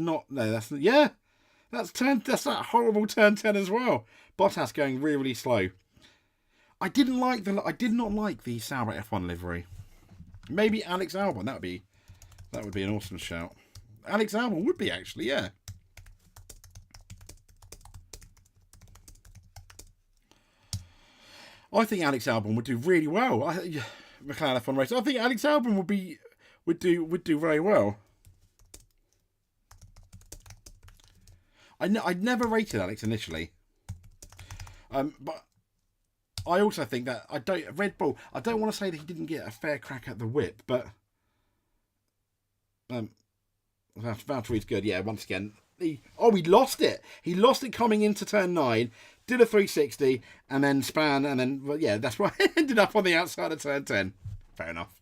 that horrible turn 10 as well. Bottas going really slow. I did not like the Sauber F1 livery. Maybe Alex Albon. That would be an awesome shout. Alex Albon would be, actually, yeah. I think Alex Albon would do really well. McLaren F1 race. I think Alex Albon would do very well. I'd never rated Alex initially. But I also think that Red Bull. I don't want to say that he didn't get a fair crack at the whip, but Valtteri's good. Yeah, once again, he lost it. He lost it coming into turn 9. Did a 360 and then span, and then yeah, that's why it ended up on the outside of turn 10. Fair enough.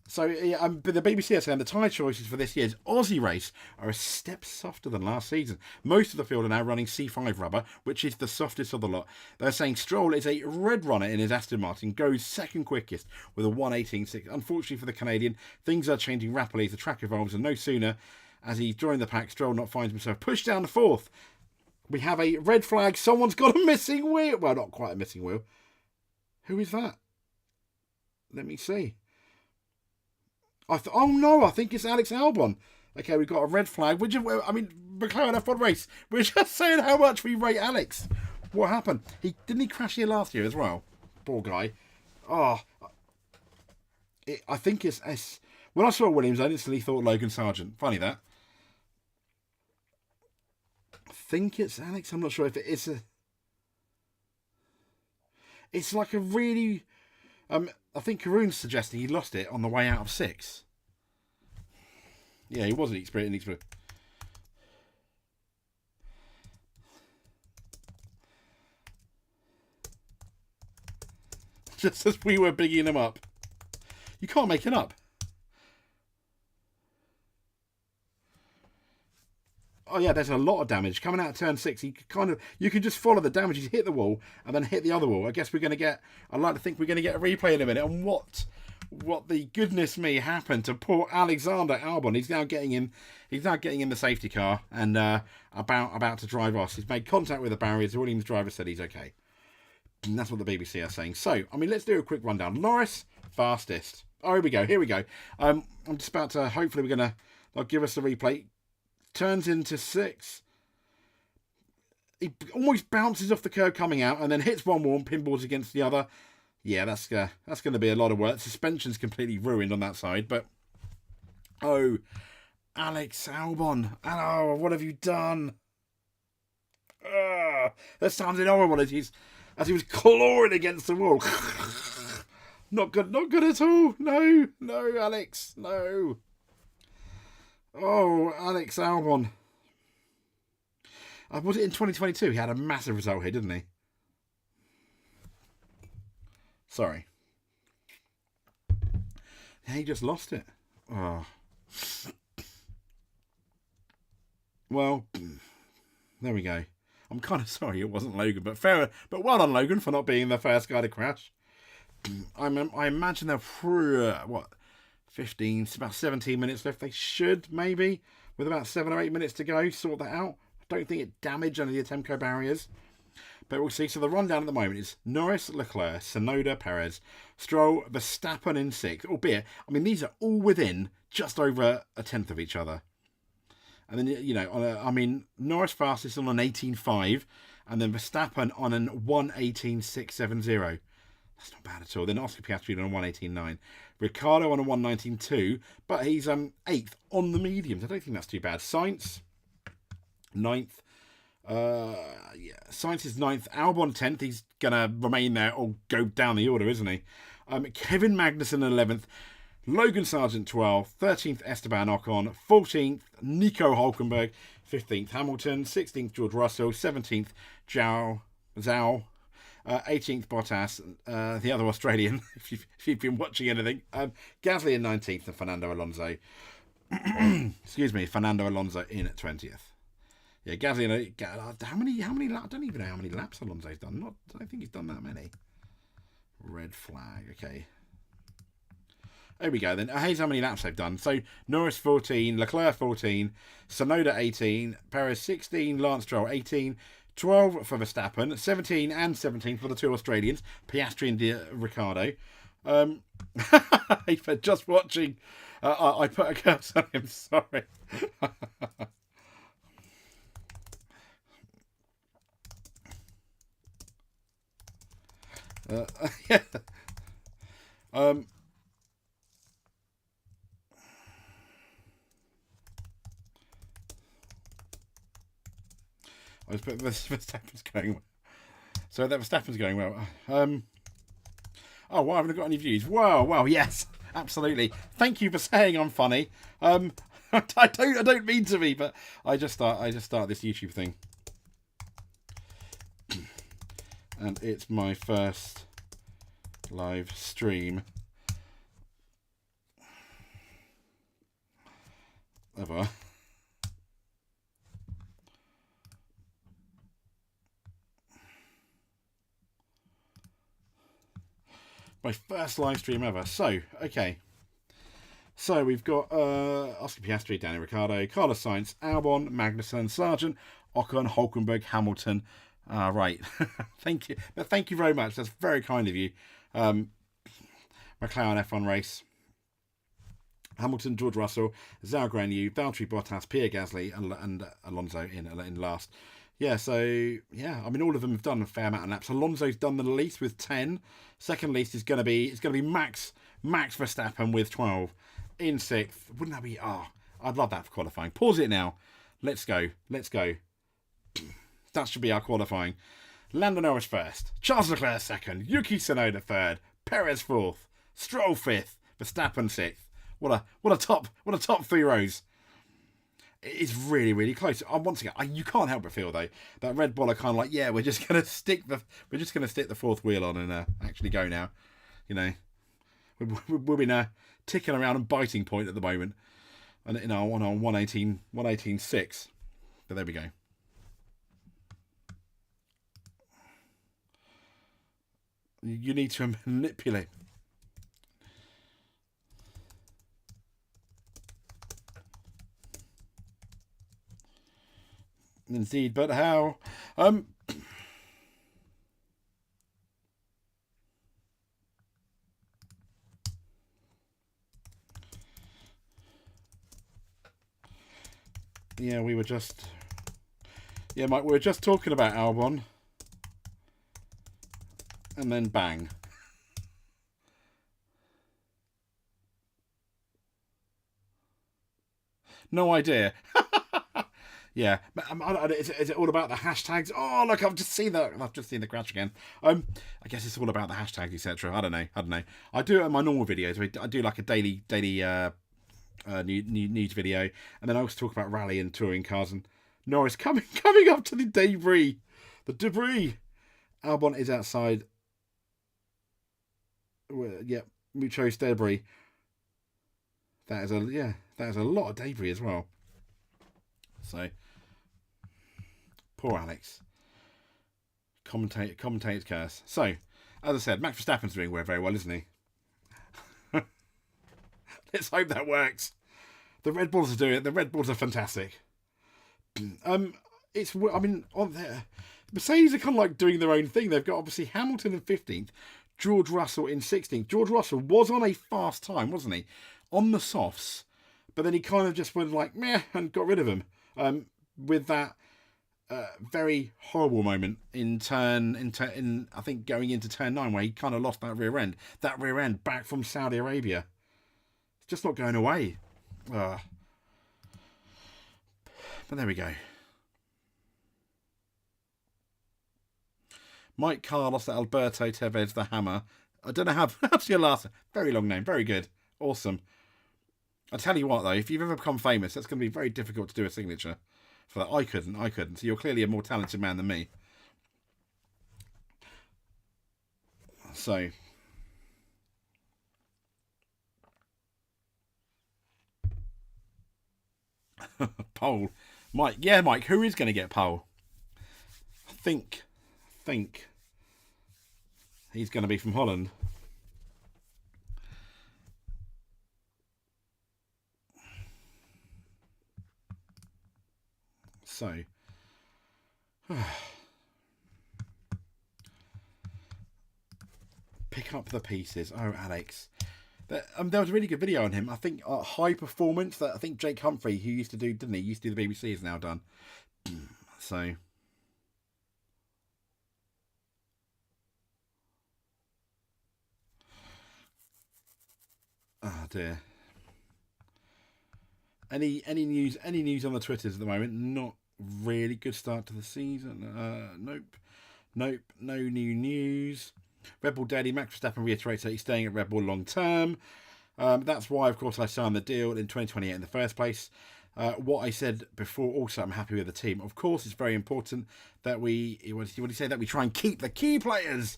So yeah, but the BBC are saying the tyre choices for this year's Aussie race are a step softer than last season. Most of the field are now running C5 rubber, which is the softest of the lot. They're saying Stroll is a red runner in his Aston Martin, goes second quickest with a 1:18.6. Unfortunately for the Canadian, things are changing rapidly as the track evolves, and no sooner as he joined the pack, Stroll not finds himself pushed down the 4th. We have a red flag. Someone's got a missing wheel. Well, not quite a missing wheel. Who is that? Let me see. Oh no, I think it's Alex Albon. Okay, we've got a red flag. McLaren F1 race. We're just saying how much we rate Alex. What happened? Didn't he crash here last year as well? Poor guy. I think it's when I saw Williams, I instantly thought Logan Sargent. Funny that. I think it's Alex. I'm not sure if it is It's like a really. I think Karun's suggesting he lost it on the way out of 6. Yeah, he wasn't experienced. Just as we were bigging him up. You can't make it up. Oh yeah, there's a lot of damage coming out of turn 6. You can just follow the damage. He's hit the wall and then hit the other wall. I guess we're going to get. I'd like to think we're going to get a replay in a minute. And what the goodness me happened to poor Alexander Albon? He's now getting in the safety car and about to drive off. He's made contact with the barriers. The Williams driver said he's okay. And that's what the BBC are saying. So let's do a quick rundown. Norris fastest. Oh, here we go. I'm just about to. Hopefully, they'll give us the replay. Turns into 6. He almost bounces off the curb coming out and then hits one wall and pinballs against the other. Yeah, that's going to be a lot of work. Suspension's completely ruined on that side. But, Alex Albon. Oh, what have you done? That sounded horrible as he was clawing against the wall. Not good at all. No, Alex, no. Oh, Alex Albon. Was it in 2022? He had a massive result here, didn't he? Sorry. He just lost it. Oh. Well, there we go. I'm kind of sorry it wasn't Logan, but well done, Logan, for not being the first guy to crash. I imagine they're through, 15, about 17 minutes left. They should, maybe, with about 7 or 8 minutes to go, sort that out. I don't think it damaged any of the Atemco barriers. But we'll see. So the rundown at the moment is Norris, Leclerc, Tsunoda, Perez, Stroll, Verstappen in 6. Albeit, these are all within just over a tenth of each other. And then, Norris fastest on an 18.5, and then Verstappen on an 1:18.670. That's not bad at all. Then Oscar Piastri on a 1:18.9. Ricciardo on a 1:19.2, but he's 8th on the mediums. I don't think that's too bad. Sainz, 9th. Sainz is 9th. Albon 10th. He's going to remain there or go down the order, isn't he? Kevin Magnussen 11th. Logan Sargent 12th. 13th Esteban Ocon. 14th Nico Hulkenberg. 15th Hamilton. 16th George Russell. 17th Zhao. 18th Bottas, the other Australian, if you've been watching anything. Gasly in 19th and Fernando Alonso. Excuse me, Fernando Alonso in at 20th. Yeah, Gasly. How many? I don't even know how many laps Alonso's done. I don't think he's done that many. Red flag. Okay. There we go then. Here's how many laps they've done. So Norris 14, Leclerc 14, Tsunoda 18, Perez 16, Lance Stroll 18. 12 for Verstappen, 17 and 17 for the two Australians, Piastri and Ricciardo. For just watching, I put a curse on him, sorry. Yeah. Verstappen's going well. So that Verstappen's going well. Oh, well, I haven't got any views. Wow, yes, absolutely. Thank you for saying I'm funny. I don't mean to be, but I just start this YouTube thing, and it's my first live stream ever. My first live stream ever. So, okay. So we've got Oscar Piastri, Danny Ricciardo, Carlos Sainz, Albon, Magnussen, Sargent, Ocon, Hulkenberg, Hamilton. Right. Thank you. But thank you very much. That's very kind of you. McLaren F1 race. Hamilton, George Russell, Zhou Guanyu, Valtteri Bottas, Pierre Gasly, and Alonso in last. Yeah, so, yeah, I mean, all of them have done a fair amount of laps. Alonso's done the least with 10. Second least is going to be Max Verstappen with 12. In 6th. Wouldn't that be, I'd love that for qualifying. Pause it now. Let's go. That should be our qualifying. Lando Norris first. Charles Leclerc second. Yuki Tsunoda third. Perez fourth. Stroll fifth. Verstappen sixth. What a top 3 rows. It's really, really close. Once again, you can't help but feel though that Red Bull are kind of like, yeah, we're just gonna stick the fourth wheel on and actually go now. You know, we're in a ticking around and biting point at the moment, and on 118.6. But there we go. You need to manipulate. Indeed, but how? Yeah, we were just... Yeah, Mike, we were just talking about Albon. And then bang. No idea. Yeah, but is it all about the hashtags? Oh, look, I've just seen the crash again. I guess it's all about the hashtags, etc. I don't know. I do it in my normal videos. I do like a daily news video, and then I also talk about rally and touring cars. And Norris coming up to the debris. Albon is outside. Yeah, muchos debris. That is a lot of debris as well. So. Poor Alex. Commentator's curse. So, as I said, Max Verstappen's doing very well, isn't he? Let's hope that works. The Red Bulls are doing it. The Red Bulls are fantastic. On there, Mercedes are kind of like doing their own thing. They've got obviously Hamilton in 15th, George Russell in 16th. George Russell was on a fast time, wasn't he? On the softs, but then he kind of just went like meh and got rid of him. With that. Very horrible moment in I think going into turn 9 where he kind of lost that rear end back from Saudi Arabia. It's just not going away. But there we go. Mike Carlos Alberto Tevez the Hammer. I don't know how's your last. Very long name. Very good. Awesome. I tell you what though, if you've ever become famous, that's going to be very difficult to do a signature. For that, I couldn't. So you're clearly a more talented man than me. So, pole, Mike. Yeah, Mike. Who is going to get pole? I think he's going to be from Holland. So, pick up the pieces. Oh, Alex. There was a really good video on him. I think High Performance that I think Jake Humphrey, who used to do, didn't he? Used to do the BBC, is now done. So. Oh dear. Any news on the Twitters at the moment? really good start to the season. Nope. Nope. No new news. Red Bull Daily, Max Verstappen reiterates that he's staying at Red Bull long term. That's why, of course, I signed the deal in 2028 in the first place. What I said before, also, I'm happy with the team. Of course, it's very important that we, what did he say, that we try and keep the key players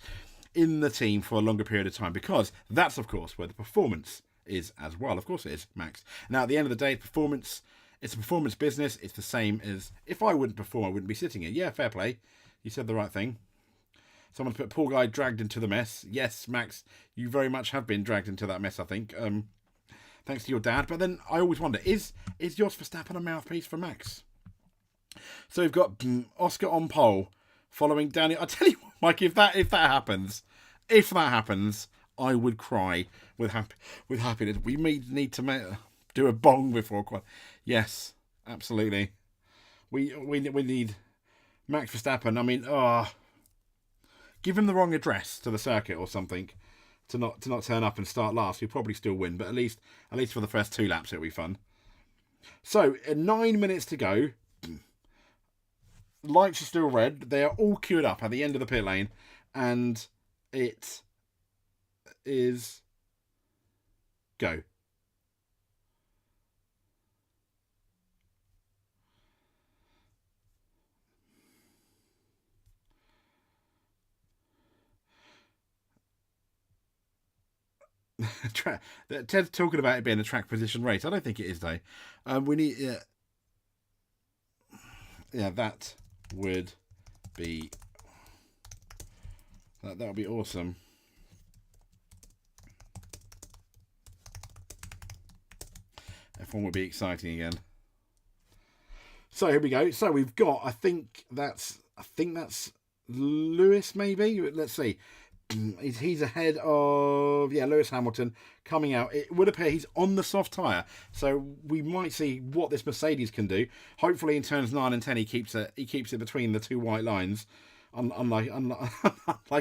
in the team for a longer period of time, because that's, of course, where the performance is as well. Of course it is, Max. Now, at the end of the day, performance, it's a performance business. It's the same as if I wouldn't perform, I wouldn't be sitting here. Yeah, fair play. You said the right thing. Someone's put Paul Guy dragged into the mess. Yes, Max, you very much have been dragged into that mess, I think. Thanks to your dad. But then I always wonder, is Jos Verstappen a mouthpiece for Max? So we've got Oscar on pole, following Daniel. I tell you what, Mike, if that happens, I would cry with happiness. We may need to do a bong before quite. Yes, absolutely. We need Max Verstappen. I mean, give him the wrong address to the circuit or something to not turn up and start last. He'll probably still win, but at least for the first 2 laps it'll be fun. So 9 minutes to go. Lights are still red. They are all queued up at the end of the pit lane, and it is go. Ted's talking about it being a track position race. I don't think it is, though. We need, that would be that would be awesome. F1 would be exciting again. So here we go. So we've got, I think that's Lewis, maybe. Let's see. He's ahead of Lewis Hamilton coming out. It would appear he's on the soft tyre, so we might see what this Mercedes can do. Hopefully, in turns 9 and 10, he keeps it between the 2 white lines, unlike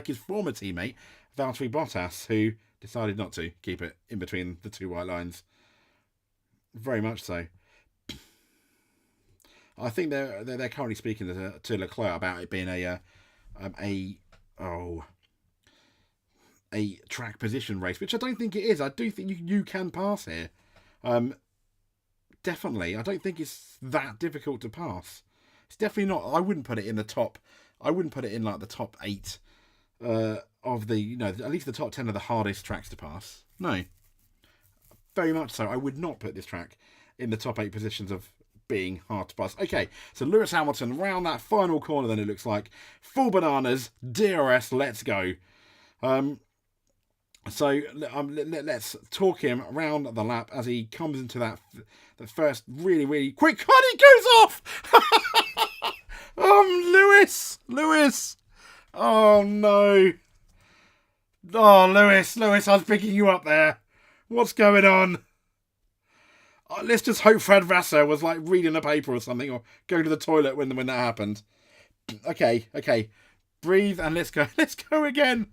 his former teammate Valtteri Bottas, who decided not to keep it in between the 2 white lines. Very much so. I think they're currently speaking to Leclerc about it being a track position race, which I don't think it is. I do think you can pass here. Definitely. I don't think it's that difficult to pass. It's definitely not. I wouldn't put it in the top. I wouldn't put it in like the top 8 of the, at least the top 10 of the hardest tracks to pass. No. Very much so. I would not put this track in the top 8 positions of being hard to pass. Okay, so Lewis Hamilton round that final corner, then it looks like. Full bananas, DRS, let's go. So let's talk him around the lap as he comes into that first really, really quick cut. He goes off! Lewis! Oh, no. Oh, Lewis, I was picking you up there. What's going on? Let's just hope Fred Vassar was like reading a paper or something, or going to the toilet when that happened. Okay. Breathe and let's go. Let's go again.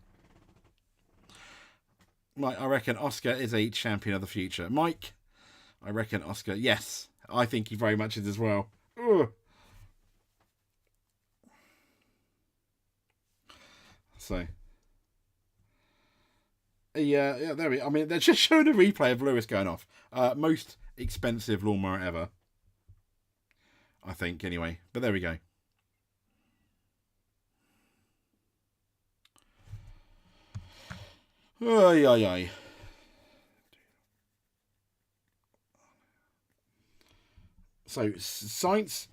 Mike, I reckon Oscar is a champion of the future. Mike, I reckon Oscar, yes. I think he very much is as well. Ugh. So. Yeah, there we go. I mean, they're just showing a replay of Lewis going off. Most expensive lawnmower ever. I think, anyway. But there we go. Ay. So Sainz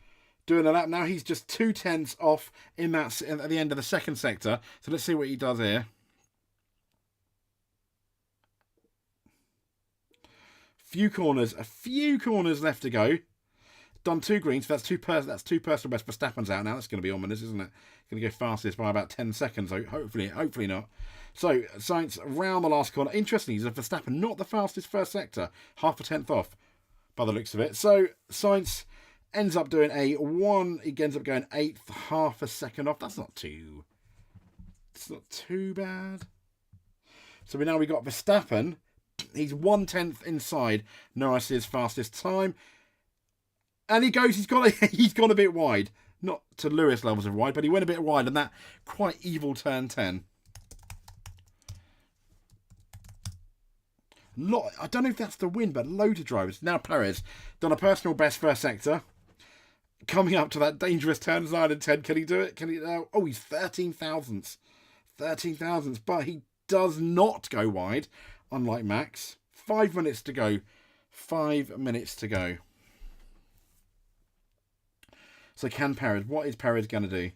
doing a lap now. He's just 2/10 off at the end of the second sector. So let's see what he does here. A few corners left to go. Done 2 greens. That's two personal best. Verstappen's out now. That's going to be ominous, isn't it? Going to go fastest by about 10 seconds. So hopefully not. So Sainz round the last corner. Interestingly, he's a Verstappen, not the fastest first sector. 0.5 off, by the looks of it. So Sainz ends up doing he ends up going 8th, 0.5 second off. It's not too bad. So we got Verstappen. He's 1/10 inside Norris's fastest time. And he goes, he's gone a bit wide. Not to Lewis levels of wide, but he went a bit wide on that quite evil turn 10. I don't know if that's the win, but loads of drivers. Now Perez done a personal best first sector. Coming up to that dangerous turns 9 and 10. Can he do it? Can he? Oh, he's 13 thousandths. 13 thousandths. But he does not go wide, unlike Max. 5 minutes to go. 5 minutes to go. So can Perez? What is Perez going to do?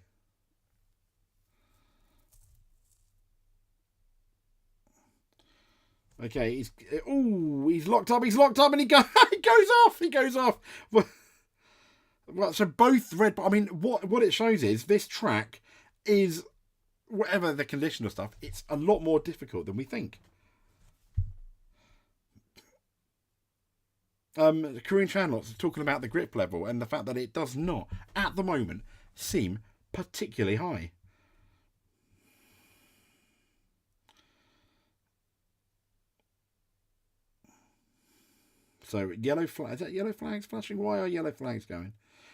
Okay, he's locked up. He's locked up, and he goes off. He goes off. Well, so both red. I mean, what it shows is this track is, whatever the condition or stuff, it's a lot more difficult than we think. Korean Chandlot's talking about the grip level and the fact that it does not, at the moment, seem particularly high. So yellow flag. Is that yellow flags flashing? Why are yellow flags going?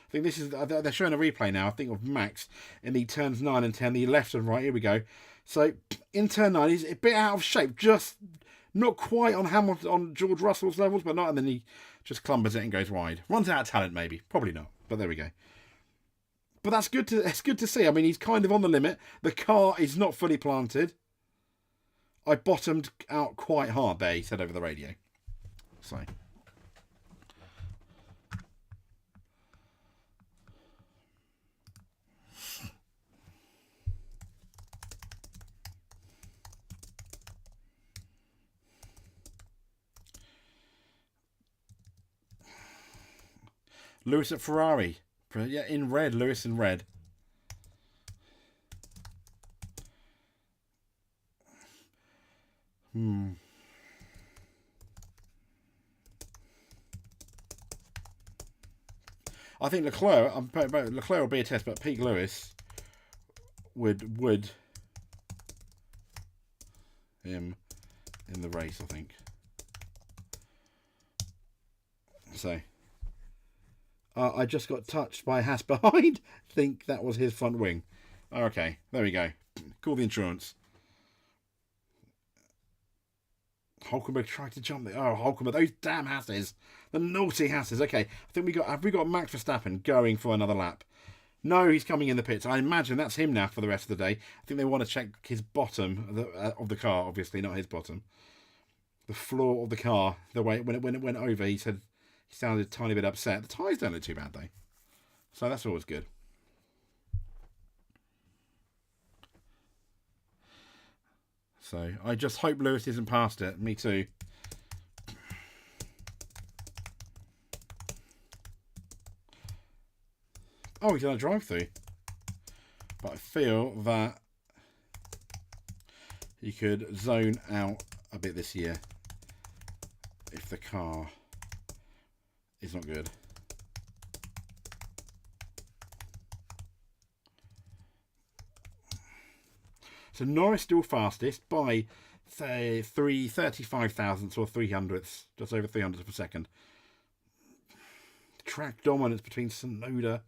I think this is, they're showing a replay now, I think, of Max in the turns 9 and 10, the left and right. Here we go. So in turn 9, he's a bit out of shape, just not quite on Hamilton, on George Russell's levels, but not, and then he just clumbers it and goes wide. Runs out of talent, maybe. Probably not, but there we go. But that's good to see. I mean, he's kind of on the limit. The car is not fully planted. I bottomed out quite hard there, he said over the radio. So... Lewis at Ferrari. Yeah, in red. Lewis in red. I think Leclerc will be a test, but Pete Lewis would him in the race, I think. So... I just got touched by a Haas behind. Think that was his front wing. Okay, there we go. Call the insurance. Hulkenberg tried to jump the... Oh, Hulkenberg, those damn Hasses. The naughty Hasses. Okay, I think have we got Max Verstappen going for another lap? No, he's coming in the pits. I imagine that's him now for the rest of the day. I think they want to check his bottom of the car, obviously, not his bottom. The floor of the car. The way when it went over, he said... He sounded a tiny bit upset. The tyres don't look too bad, though. So that's always good. So I just hope Lewis isn't past it. Me too. Oh, he's done a drive-through. But I feel that he could zone out a bit this year if the car... is not good. So Norris still fastest by, say, 35 thousandths or 300ths, just over 300ths per second. Track dominance between Tsunoda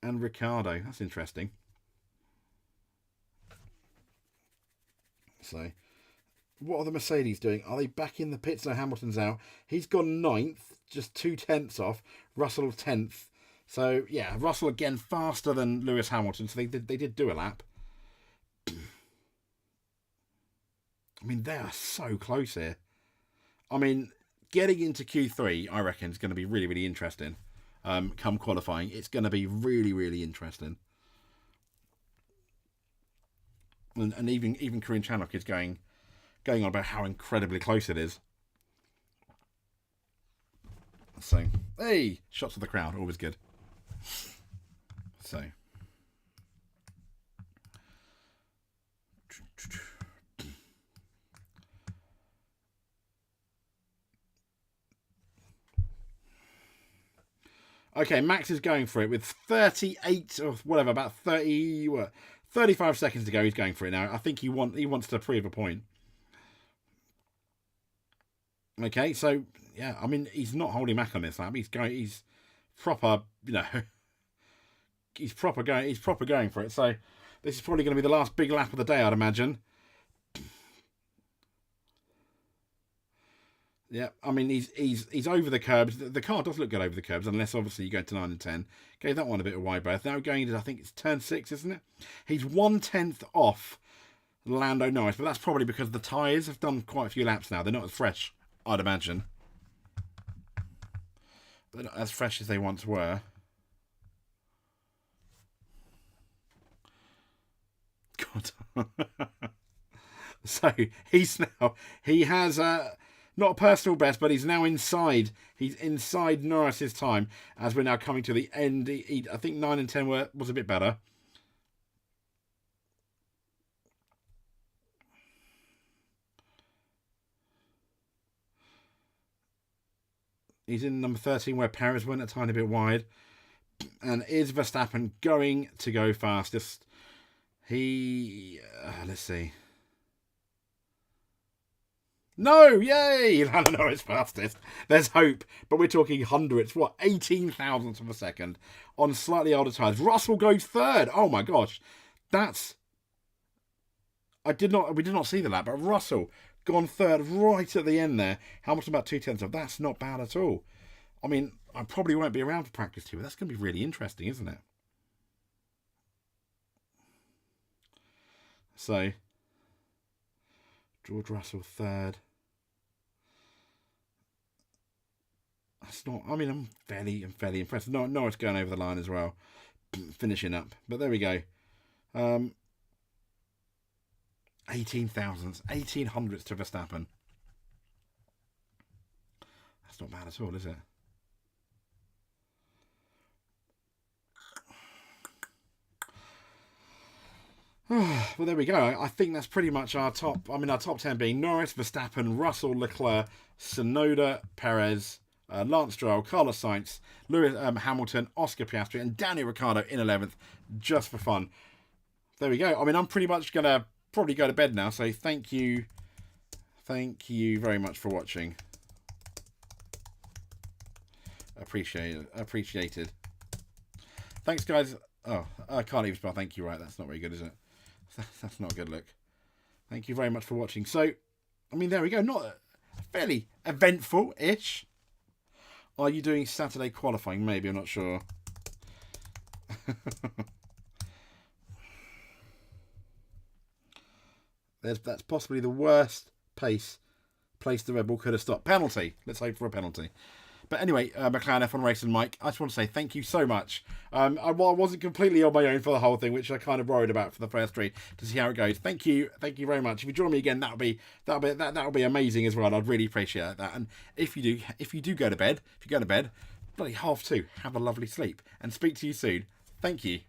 and Ricciardo. That's interesting. So, what are the Mercedes doing? Are they back in the pits? No, Hamilton's out. He's gone 9th, just 2/10 off. Russell 10th. So, yeah, Russell again faster than Lewis Hamilton. So they did do a lap. I mean, they are so close here. I mean, getting into Q3, I reckon, is going to be really, really interesting. Come qualifying, it's going to be really, really interesting. And even Korean Channel is going on about how incredibly close it is. So, hey, shots of the crowd, always good. So. Okay, Max is going for it with 38 or whatever, about 35 seconds to go. He's going for it now. I think he wants to prove a point. Okay, so yeah, I mean he's not holding back on this lap. He's proper, you know, he's proper going for it. So this is probably going to be the last big lap of the day, I'd imagine. Yeah, I mean he's over the curbs. The car does look good over the curbs, unless obviously you go to 9 and 10. Gave that one a bit of wide berth. Now going into, I think it's turn 6, isn't it? He's 1/10 off Lando Norris, but that's probably because the tyres have done quite a few laps now. They're not as fresh, I'd imagine. They're not as fresh as they once were. God. So he has not a personal best, but he's now inside. He's inside Norris's time as we're now coming to the end. I think 9 and 10 was a bit better. He's in number 13 where Perez went a tiny bit wide. And is Verstappen going to go fastest? Let's see. No, yay! I don't know, it's fastest. There's hope, but we're talking hundredths. What, 18 thousandths of a second on slightly older tyres. Russell goes third. Oh my gosh, we did not see the lap, but Russell gone third right at the end there. Hamilton about 2/10 of. That's not bad at all. I mean, I probably won't be around for practice 2, but that's going to be really interesting, isn't it? So, George Russell third. That's not. I mean, I'm fairly impressed. Norris going over the line as well, finishing up. But there we go. 18 thousandths, 18 hundredths to Verstappen. That's not bad at all, is it? Well, there we go. I think that's pretty much our top. I mean, our top 10 being Norris, Verstappen, Russell, Leclerc, Tsunoda, Perez, Lance Stroll, Carlos Sainz, Lewis Hamilton, Oscar Piastri, and Daniel Ricciardo in 11th, just for fun. There we go. I mean, I'm pretty much going to probably go to bed now, so thank you very much for watching. Appreciated. Thanks, guys. Oh, I can't even spell thank you right. That's not very good, is it? That's not a good look. Thank you very much for watching. So, I mean, there we go. Not fairly eventful-ish. Are you doing Saturday qualifying? Maybe, I'm not sure. That's possibly the worst place the Red Bull could have stopped. Penalty. Let's hope for a penalty. But anyway, McLaren F1 Racing Mike, I just want to say thank you so much. I wasn't completely on my own for the whole thing, which I kind of worried about for the first 3 to see how it goes. Thank you very much. If you join me again, that'll be amazing as well. I'd really appreciate that. And if you do go to bed, bloody 1:30, have a lovely sleep, and speak to you soon. Thank you.